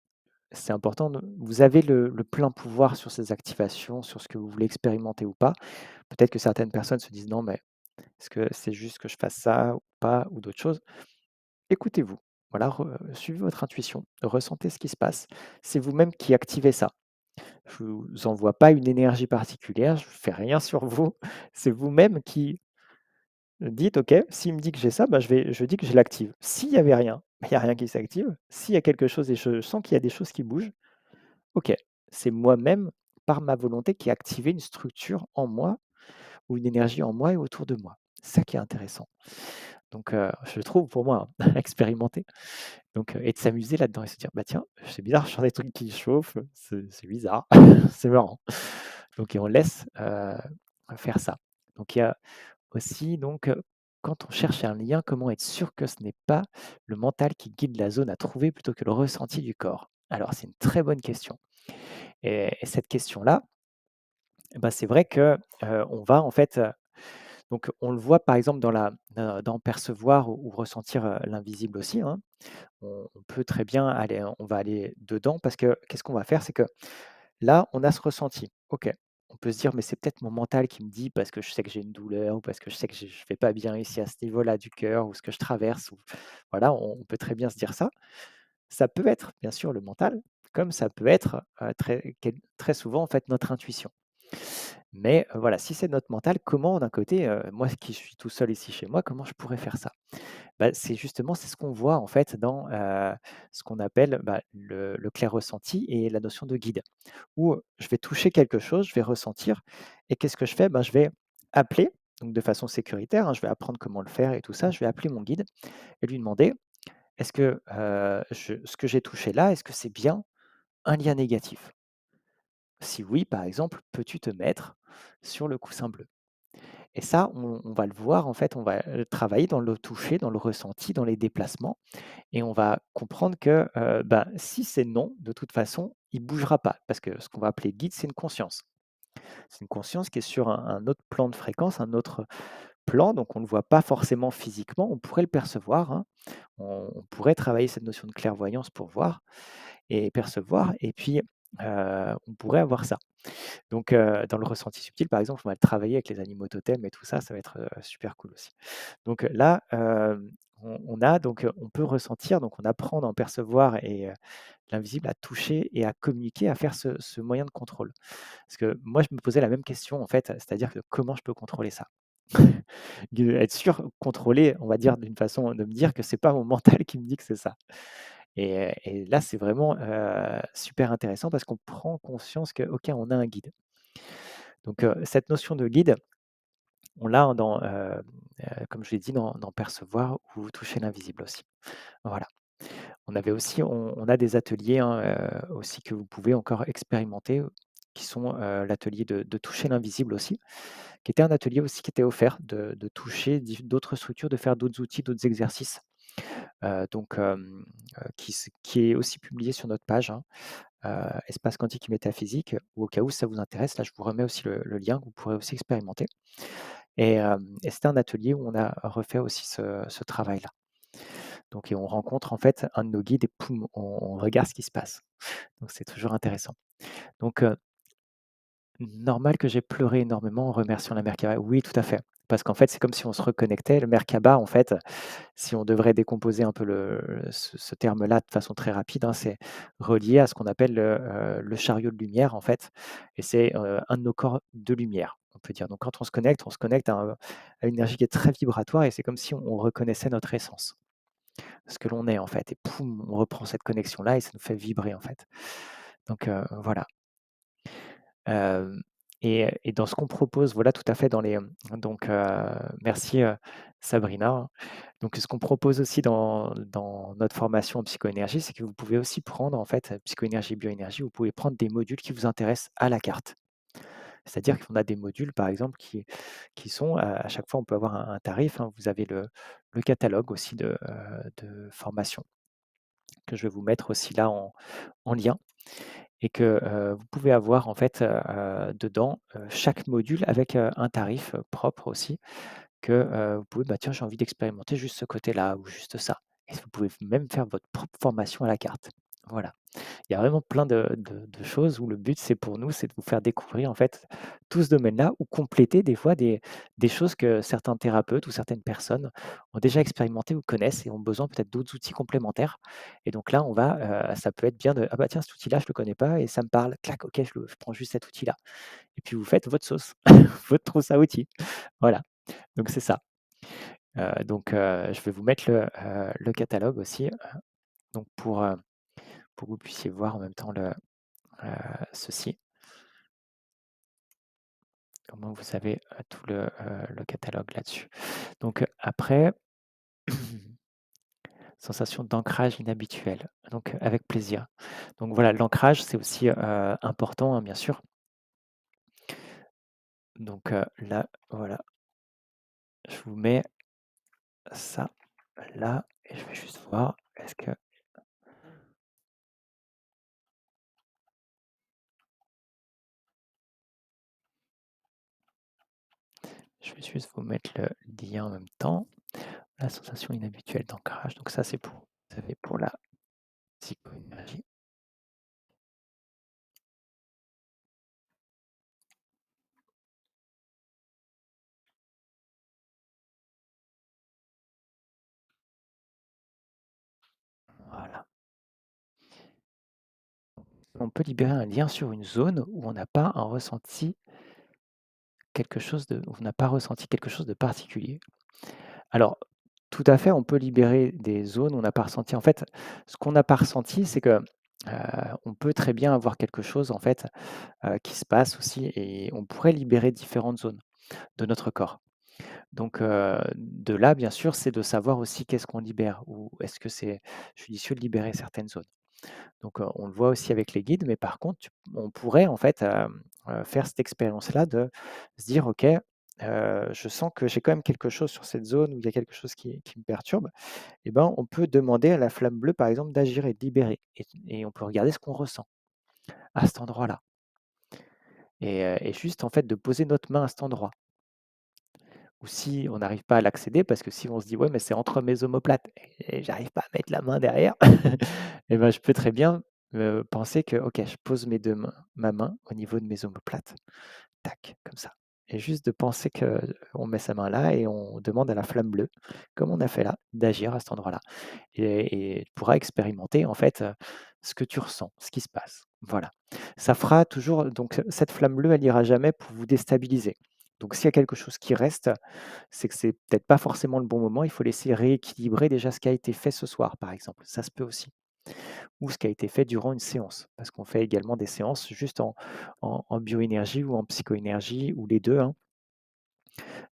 important de vous avez le plein pouvoir sur ces activations, sur ce que vous voulez expérimenter ou pas. Peut-être que certaines personnes se disent: «Non, mais est-ce que c'est juste que je fasse ça ou pas?» ou d'autres choses. Écoutez-vous, voilà, suivez votre intuition, ressentez ce qui se passe. C'est vous-même qui activez ça. Je ne vous envoie pas une énergie particulière, je ne fais rien sur vous. C'est vous-même qui dites: «OK, s'il me dit que j'ai ça, bah, je dis que je l'active». S'il y avait rien, bah, il y a rien qui s'active. S'il y a quelque chose et je sens qu'il y a des choses qui bougent, OK, c'est moi-même, par ma volonté, qui ai activé une structure en moi ou une énergie en moi et autour de moi. C'est ça qui est intéressant. Donc, je trouve pour moi, hein, expérimenter. Donc, et de s'amuser là-dedans et se dire: «Bah, tiens, c'est bizarre, je sens des trucs qui chauffent, c'est bizarre, c'est marrant». Donc et on laisse, faire ça. Donc il y a aussi donc, quand on cherche un lien, comment être sûr que ce n'est pas le mental qui guide la zone à trouver plutôt que le ressenti du corps? Alors c'est une très bonne question et cette question-là, bah, c'est vrai que, on va en fait, donc on le voit par exemple dans percevoir ou ressentir, l'invisible aussi, hein. On peut très bien aller on va aller dedans parce que qu'est-ce qu'on va faire? C'est que là, on a ce ressenti. OK. On peut se dire: «Mais c'est peut-être mon mental qui me dit parce que je sais que j'ai une douleur ou parce que je sais que je vais pas bien ici à ce niveau-là du cœur ou ce que je traverse» ou voilà, on peut très bien se dire ça. Ça peut être bien sûr le mental, comme ça peut être, très souvent en fait notre intuition. Mais, voilà, si c'est notre mental, comment d'un côté, moi qui suis tout seul ici chez moi, comment je pourrais faire ça? Bah, c'est justement, c'est ce qu'on voit en fait dans, ce qu'on appelle, bah, le clair ressenti et la notion de guide. Où, je vais toucher quelque chose, je vais ressentir et qu'est-ce que je fais? Ben, je vais appeler. Donc de façon sécuritaire, hein, je vais apprendre comment le faire et tout ça. Je vais appeler mon guide et lui demander: «Est-ce que, ce que j'ai touché là, est-ce que c'est bien un lien négatif? Si oui, par exemple, peux-tu te mettre sur le coussin bleu?» Et ça, on va le voir, en fait, on va, travailler dans le toucher, dans le ressenti, dans les déplacements et on va comprendre que, bah, si c'est non, de toute façon, il bougera pas parce que ce qu'on va appeler guide, c'est une conscience. C'est une conscience qui est sur un autre plan de fréquence, un autre plan, donc on ne le voit pas forcément physiquement. On pourrait le percevoir, hein. On pourrait travailler cette notion de clairvoyance pour voir et percevoir et puis, on pourrait avoir ça. Donc, dans le ressenti subtil, par exemple, on va le travailler avec les animaux totems et tout ça, ça va être, super cool aussi. Donc, là, on a donc, on peut ressentir, donc on apprend à en percevoir et l'invisible, à toucher et à communiquer, à faire ce moyen de contrôle. Parce que moi, je me posais la même question, en fait, c'est-à-dire que comment je peux contrôler ça? Être sûr, contrôler, on va dire d'une façon de me dire que c'est pas mon mental qui me dit que c'est ça. Et là, c'est vraiment, super intéressant parce qu'on prend conscience que, OK, on a un guide. Donc, cette notion de guide, on l'a dans, comme je l'ai dit, dans percevoir ou toucher l'invisible aussi. Voilà. On avait aussi on a des ateliers, hein, aussi que vous pouvez encore expérimenter, qui sont, l'atelier de toucher l'invisible aussi, qui était un atelier aussi qui était offert de toucher d'autres structures, de faire d'autres outils, d'autres exercices, donc qui est aussi publié sur notre page, hein, Espace quantique et métaphysique, ou au cas où ça vous intéresse, là je vous remets aussi le lien que vous pourrez aussi expérimenter et c'était un atelier où on a refait aussi ce travail-là. Donc et on rencontre en fait un de nos guides et poum, on regarde ce qui se passe. Donc c'est toujours intéressant. Donc normal que j'ai pleuré énormément en remerciant la Merkaba. Oui, tout à fait. Parce qu'en fait, c'est comme si on se reconnectait. Le Merkaba, en fait, si on devrait décomposer un peu ce terme-là de façon très rapide, hein, c'est relié à ce qu'on appelle le chariot de lumière, en fait. Et c'est un de nos corps de lumière, on peut dire. Donc quand on se connecte à une énergie qui est très vibratoire et c'est comme si on reconnaissait notre essence, ce que l'on est, en fait. Et poum, on reprend cette connexion-là et ça nous fait vibrer, en fait. Donc voilà. Hem et dans ce qu'on propose, voilà, tout à fait dans les, donc merci, Sabrina. Donc ce qu'on propose aussi dans notre formation en psychoénergie, c'est que vous pouvez aussi prendre, en fait, psychoénergie, bioénergie, vous pouvez prendre des modules qui vous intéressent à la carte. C'est-à-dire qu'on a des modules, par exemple, qui sont, à chaque fois, on peut avoir un tarif, hein. Vous avez le catalogue aussi de formation que je vais vous mettre aussi là en lien et que, vous pouvez avoir en fait, dedans, chaque module avec, un tarif, propre aussi que, vous pouvez, bah, tiens, j'ai envie d'expérimenter juste ce côté-là ou juste ça et vous pouvez même faire votre propre formation à la carte. Voilà. Il y a vraiment plein de choses où le but, c'est pour nous, c'est de vous faire découvrir, en fait, tout ce domaine-là ou compléter des fois des choses que certains thérapeutes ou certaines personnes ont déjà expérimenté ou connaissent et ont besoin peut-être d'autres outils complémentaires et donc là, on va, ça peut être bien de: «Ah bah tiens, cet outil-là, je le connais pas et ça me parle, clac, OK, je prends juste cet outil-là» et puis vous faites votre sauce, votre trousse à outils. Voilà, donc c'est ça. Donc je vais vous mettre le catalogue aussi, donc pour que vous puissiez voir en même temps ceci. Au moins vous avez, tout le catalogue là-dessus. Donc, après, sensation d'ancrage inhabituel, donc avec plaisir. Donc voilà, l'ancrage, c'est aussi, important, hein, bien sûr. Donc, là, voilà, je vous mets ça là et je vais juste voir, est-ce que je vais juste vous mettre le lien en même temps. La sensation inhabituelle d'ancrage, donc ça, c'est pour vous savez, pour la psychoénergie. Voilà. On peut libérer un lien sur une zone où on n'a pas un ressenti quelque chose de où on n'a pas ressenti quelque chose de particulier. Alors, tout à fait, on peut libérer des zones où on n'a pas ressenti. En fait, ce qu'on n'a pas ressenti, c'est que, on peut très bien avoir quelque chose, en fait, qui se passe aussi et on pourrait libérer différentes zones de notre corps. Donc de là, bien sûr, c'est de savoir aussi qu'est-ce qu'on libère ou est-ce que c'est judicieux de libérer certaines zones. Donc on le voit aussi avec les guides, mais par contre, on pourrait en fait, faire cette expérience-là de se dire: «OK, je sens que j'ai quand même quelque chose sur cette zone où il y a quelque chose qui me perturbe». Et ben, on peut demander à la flamme bleue, par exemple, d'agir et de libérer et on peut regarder ce qu'on ressent à cet endroit-là et juste en fait de poser notre main à cet endroit. Ou si on n'arrive pas à l'accéder parce que si on se dit: «Ouais, mais c'est entre mes omoplates et j'arrive pas à mettre la main derrière», et ben, je peux très bien, penser que: «OK, je pose mes 2 mains ma main au niveau de mes omoplates, tac, comme ça». Et juste de penser qu'on met sa main là et on demande à la flamme bleue, comme on a fait là, d'agir à cet endroit-là et tu pourras expérimenter en fait, ce que tu ressens, ce qui se passe. Voilà. Ça fera toujours donc cette flamme bleue, elle ira jamais pour vous déstabiliser. Donc s'il y a quelque chose qui reste, c'est que c'est peut-être pas forcément le bon moment. Il faut laisser rééquilibrer déjà ce qui a été fait ce soir, par exemple. Ça se peut aussi. Ou ce qui a été fait durant une séance. Parce qu'on fait également des séances juste en bioénergie ou en psychoénergie ou les 2, hein,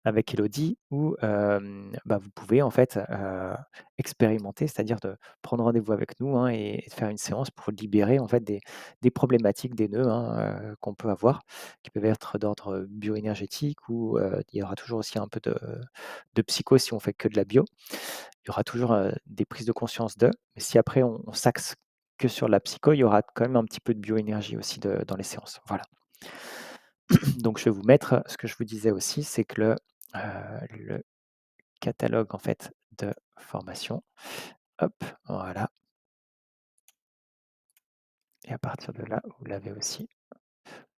avec Elodie où, bah, vous pouvez en fait, expérimenter, c'est-à-dire de prendre rendez-vous avec nous, hein, et de faire une séance pour libérer en fait des problématiques, des nœuds, hein, qu'on peut avoir, qui peuvent être d'ordre bioénergétique ou, il y aura toujours aussi un peu de psycho si on fait que de la bio. Il y aura toujours, des prises de conscience de, mais si après on s'axe que sur la psycho, il y aura quand même un petit peu de bioénergie aussi dans les séances. Voilà. Donc je vais vous mettre, ce que je vous disais aussi, c'est que le catalogue en fait de formation. Hop, voilà, et à partir de là, vous l'avez aussi.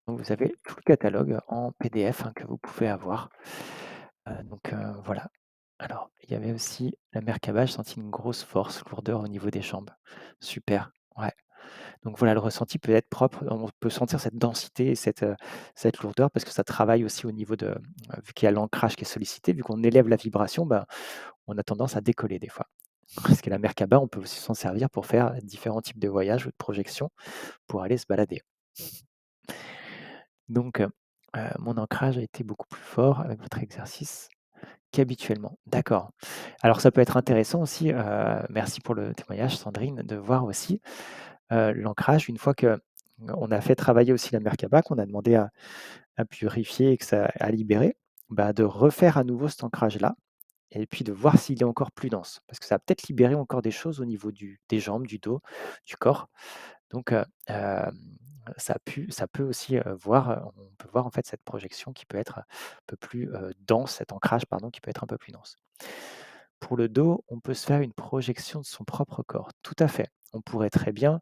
Donc vous avez tout le catalogue en PDF, hein, que vous pouvez avoir. Donc voilà. Alors, il y avait aussi la Merkaba, j'ai senti une grosse force, lourdeur au niveau des jambes. Super, ouais. Donc voilà, le ressenti peut être propre, on peut sentir cette densité et cette lourdeur parce que ça travaille aussi au niveau de, vu qu'il y a l'ancrage qui est sollicité, vu qu'on élève la vibration, ben, on a tendance à décoller des fois. Parce que la Merkaba, on peut aussi s'en servir pour faire différents types de voyages ou de projections pour aller se balader. Donc, mon ancrage a été beaucoup plus fort avec votre exercice qu'habituellement. D'accord. Alors ça peut être intéressant aussi, merci pour le témoignage Sandrine, de voir aussi, l'ancrage une fois qu'on a fait travailler aussi la Merkaba, qu'on a demandé à purifier et que ça a libéré, bah, de refaire à nouveau cet ancrage-là et puis de voir s'il est encore plus dense. Parce que ça va peut-être libérer encore des choses au niveau des jambes, du dos, du corps. Donc, ça peut aussi, on peut voir en fait cette projection qui peut être un peu plus, dense, cet ancrage pardon, qui peut être un peu plus dense. Pour le dos, on peut se faire une projection de son propre corps. Tout à fait. On pourrait très bien,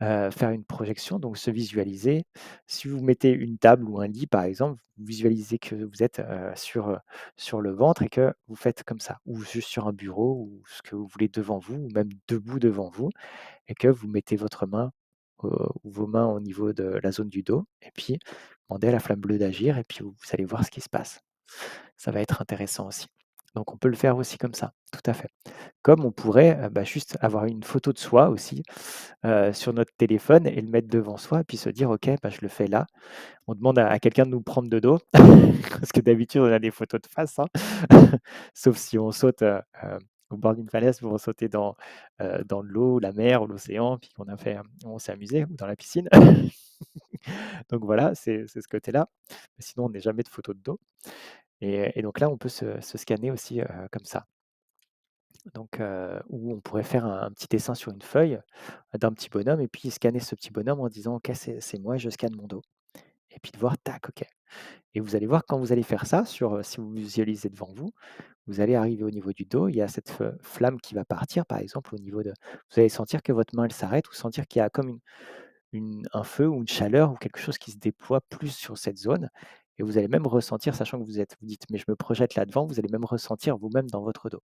faire une projection, donc se visualiser. Si vous mettez une table ou un lit par exemple, vous visualisez que vous êtes, sur le ventre et que vous faites comme ça, ou juste sur un bureau ou ce que vous voulez devant vous ou même debout devant vous et que vous mettez votre main, ou vos mains au niveau de la zone du dos et puis demandez à la flamme bleue d'agir et puis vous allez voir ce qui se passe. Ça va être intéressant aussi. Donc on peut le faire aussi comme ça, tout à fait. Comme on pourrait, bah, juste avoir une photo de soi aussi, sur notre téléphone et le mettre devant soi et puis se dire: «OK, bah, je le fais là». On demande à quelqu'un de nous prendre de dos parce que d'habitude on a des photos de face, hein. Sauf si on saute, au bord d'une falaise pour sauter dans l'eau, la mer ou l'océan, puis on s'est amusé ou dans la piscine. Donc voilà, c'est ce côté-là. Mais sinon on n'est jamais de photo de dos et donc là on peut se scanner aussi, comme ça. Donc ou on pourrait faire un petit dessin sur une feuille, d'un petit bonhomme et puis scanner ce petit bonhomme en disant: «OK, c'est moi, je scanne mon dos» et puis de voir tac, OK. Et vous allez voir quand vous allez faire ça si vous visualisez devant vous, vous allez arriver au niveau du dos, il y a cette flamme qui va partir par exemple au niveau de vous allez sentir que votre main elle s'arrête ou sentir qu'il y a comme un feu ou une chaleur ou quelque chose qui se déploie plus sur cette zone et vous allez même ressentir, sachant que vous dites: «Mais je me projette là-devant», vous allez même ressentir vous-même dans votre dos,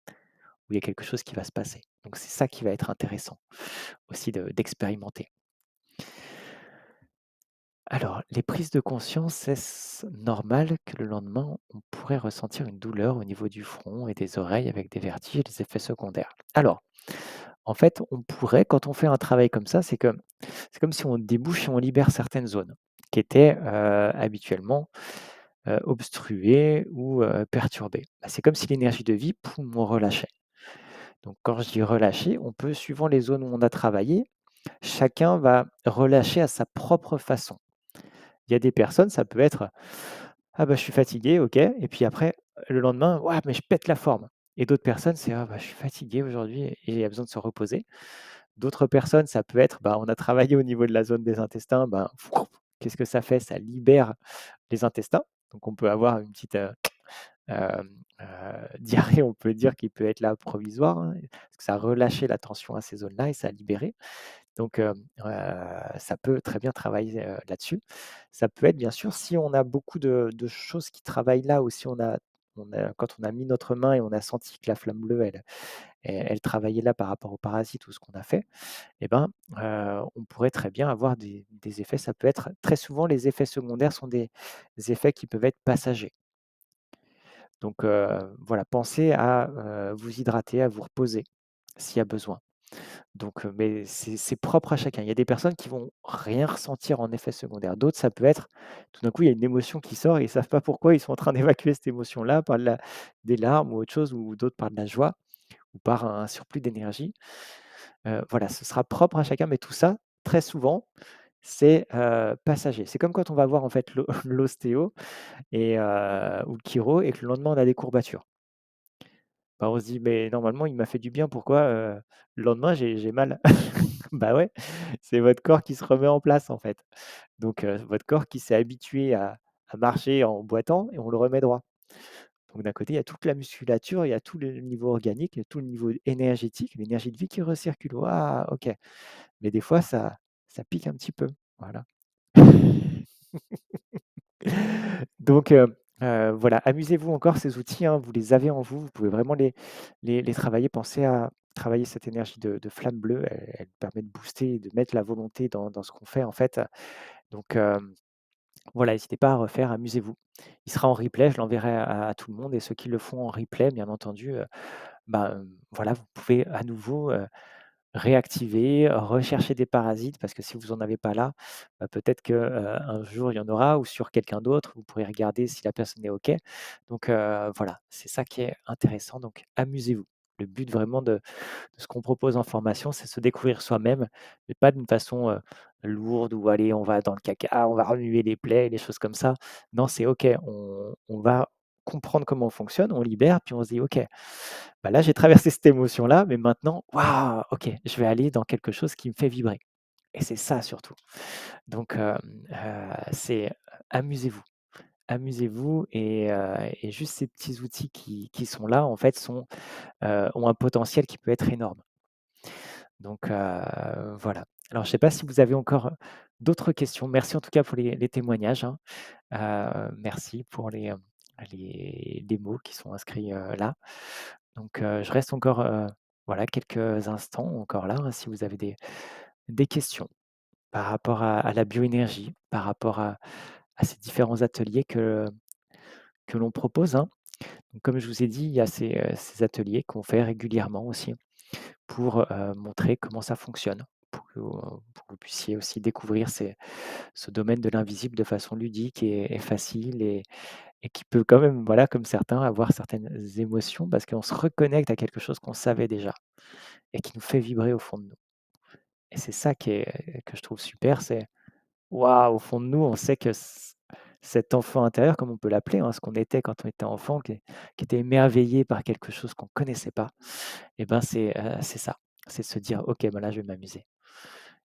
où il y a quelque chose qui va se passer. Donc c'est ça qui va être intéressant aussi d'expérimenter. Alors, les prises de conscience, est-ce normal que le lendemain, on pourrait ressentir une douleur au niveau du front et des oreilles avec des vertiges et des effets secondaires? Alors, en fait, on pourrait, quand on fait un travail comme ça, c'est comme si on débouche et on libère certaines zones qui étaient habituellement obstrué ou perturbé. Bah, c'est comme si l'énergie de vie, poum, on relâchait. Donc quand je dis relâcher, on peut suivant les zones où on a travaillé, chacun va relâcher à sa propre façon. Il y a des personnes, ça peut être: «Ah bah, je suis fatigué», OK et puis après, le lendemain: «Ouah, mais je pète la forme» et d'autres personnes, c'est: «Ah bah, je suis fatigué aujourd'hui» et il y a besoin de se reposer. D'autres personnes, ça peut être, bah, on a travaillé au niveau de la zone des intestins, ben, qu'est-ce que ça fait? Ça libère les intestins, donc on peut avoir une petite, diarrhée, on peut dire, qui peut être là provisoire, hein, parce que ça a relâché la tension à ces zones-là et ça a libéré. Donc, ça peut très bien travailler, là-dessus. Ça peut être bien sûr si on a beaucoup de choses qui travaillent là ou si on a quand on a mis notre main et on a senti que la flamme bleue, elle travaillait là par rapport aux parasites ou ce qu'on a fait et ben, on pourrait très bien avoir des effets. Ça peut être très souvent les effets secondaires sont des effets qui peuvent être passagers. Donc, voilà, pensez à, vous hydrater, à vous reposer s'il y a besoin. Donc, mais c'est propre à chacun. Il y a des personnes qui vont rien ressentir en effet secondaire. D'autres, ça peut être tout d'un coup, il y a une émotion qui sort et ils savent pas pourquoi, ils sont en train d'évacuer cette émotion-là par de la des larmes ou autre chose ou d'autres par de la joie ou par un surplus d'énergie. Voilà, ce sera propre à chacun, mais tout ça, très souvent, c'est, passager. C'est comme quand on va voir en fait l'ostéo et ou le chiro et que le lendemain on a des courbatures. Bah, on se dit: «Mais normalement il m'a fait du bien, pourquoi, le lendemain j'ai mal?» Bah, ouais, c'est votre corps qui se remet en place en fait. Donc votre corps qui s'est habitué à marcher en boitant et on le remet droit. Donc d'un côté, il y a toute la musculature, il y a tout le niveau organique, il y a tout le niveau énergétique, l'énergie de vie qui recircule. Waouh, OK. Mais des fois ça pique un petit peu, voilà. Donc voilà, amusez-vous encore ces outils, hein, vous les avez en vous, vous pouvez vraiment les travailler. Pensez à travailler cette énergie de flamme bleue, elle permet de booster et de mettre la volonté dans ce qu'on fait en fait. Donc voilà, n'hésitez pas à refaire, amusez-vous. Il sera en replay, je l'enverrai à tout le monde et ceux qui le font en replay, bien entendu, bah, voilà, vous pouvez à nouveau, réactiver, rechercher des parasites parce que si vous en avez pas là, bah, peut-être que, un jour il y en aura ou sur quelqu'un d'autre. Vous pourrez regarder si la personne est OK. Donc voilà, c'est ça qui est intéressant, donc amusez-vous. Le but vraiment de ce qu'on propose en formation, c'est se découvrir soi-même, mais pas d'une façon, lourde où allez, on va dans le caca, on va remuer les plaies, les choses comme ça. Non, c'est OK, on va comprendre comment on fonctionne, on libère, puis on se dit: «OK, bah, là, j'ai traversé cette émotion-là, mais maintenant, waouh, OK, je vais aller dans quelque chose qui me fait vibrer» et c'est ça surtout. Donc c'est amusez-vous. Amusez-vous et juste ces petits outils qui sont là, en fait, ont un potentiel qui peut être énorme. Donc voilà. Alors je ne sais pas si vous avez encore, d'autres questions. Merci en tout cas pour les témoignages, hein. Merci pour les mots qui sont inscrits, là. Donc je reste encore, voilà, quelques instants encore là, hein, si vous avez des questions par rapport à la bioénergie, par rapport à ces différents ateliers que l'on propose, hein. Donc comme je vous ai dit, il y a ces ateliers qu'on fait régulièrement aussi pour, montrer comment ça fonctionne, pour que vous puissiez aussi découvrir ce domaine de l'invisible de façon ludique et facile et qui peut quand même, voilà, comme certains, avoir certaines émotions parce qu'on se reconnecte à quelque chose qu'on savait déjà et qui nous fait vibrer au fond de nous et c'est ça que je trouve super, c'est waouh, au fond de nous, on sait que cet enfant intérieur, comme on peut l'appeler, hein, ce qu'on était quand on était enfant, qui était émerveillé par quelque chose qu'on ne connaissait pas et ben, c'est ça. C'est de se dire: «OK, ben, là, je vais m'amuser»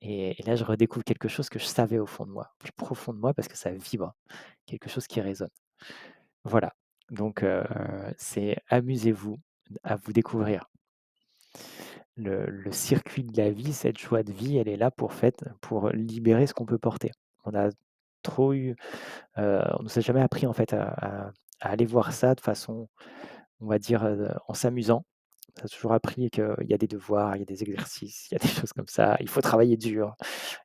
et là, je redécouvre quelque chose que je savais au fond de moi, plus profond de moi parce que ça vibre, quelque chose qui résonne. Voilà, donc c'est amusez-vous à vous découvrir. Le circuit de la vie, cette joie de vie, elle est là pour libérer ce qu'on peut porter. On a trop eu, on nous a jamais appris en fait à aller voir ça de façon, on va dire, en s'amusant. On a toujours appris qu'il y a des devoirs, il y a des exercices, il y a des choses comme ça, il faut travailler dur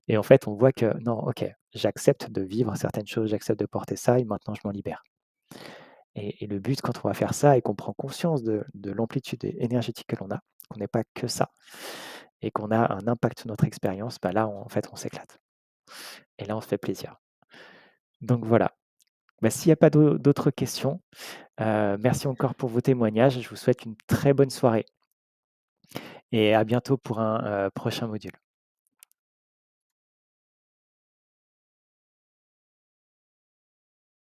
et en fait, on voit que non, OK, j'accepte de vivre certaines choses, j'accepte de porter ça et maintenant je m'en libère et le but quand on va faire ça et qu'on prend conscience de l'amplitude énergétique que l'on a, qu'on n'est pas que ça et qu'on a un impact sur notre expérience, bah, là, en fait, on s'éclate et là, on se fait plaisir. Donc voilà. Bah, s'il y a pas d'autres questions, merci encore pour vos témoignages. Je vous souhaite une très bonne soirée et à bientôt pour un, prochain module.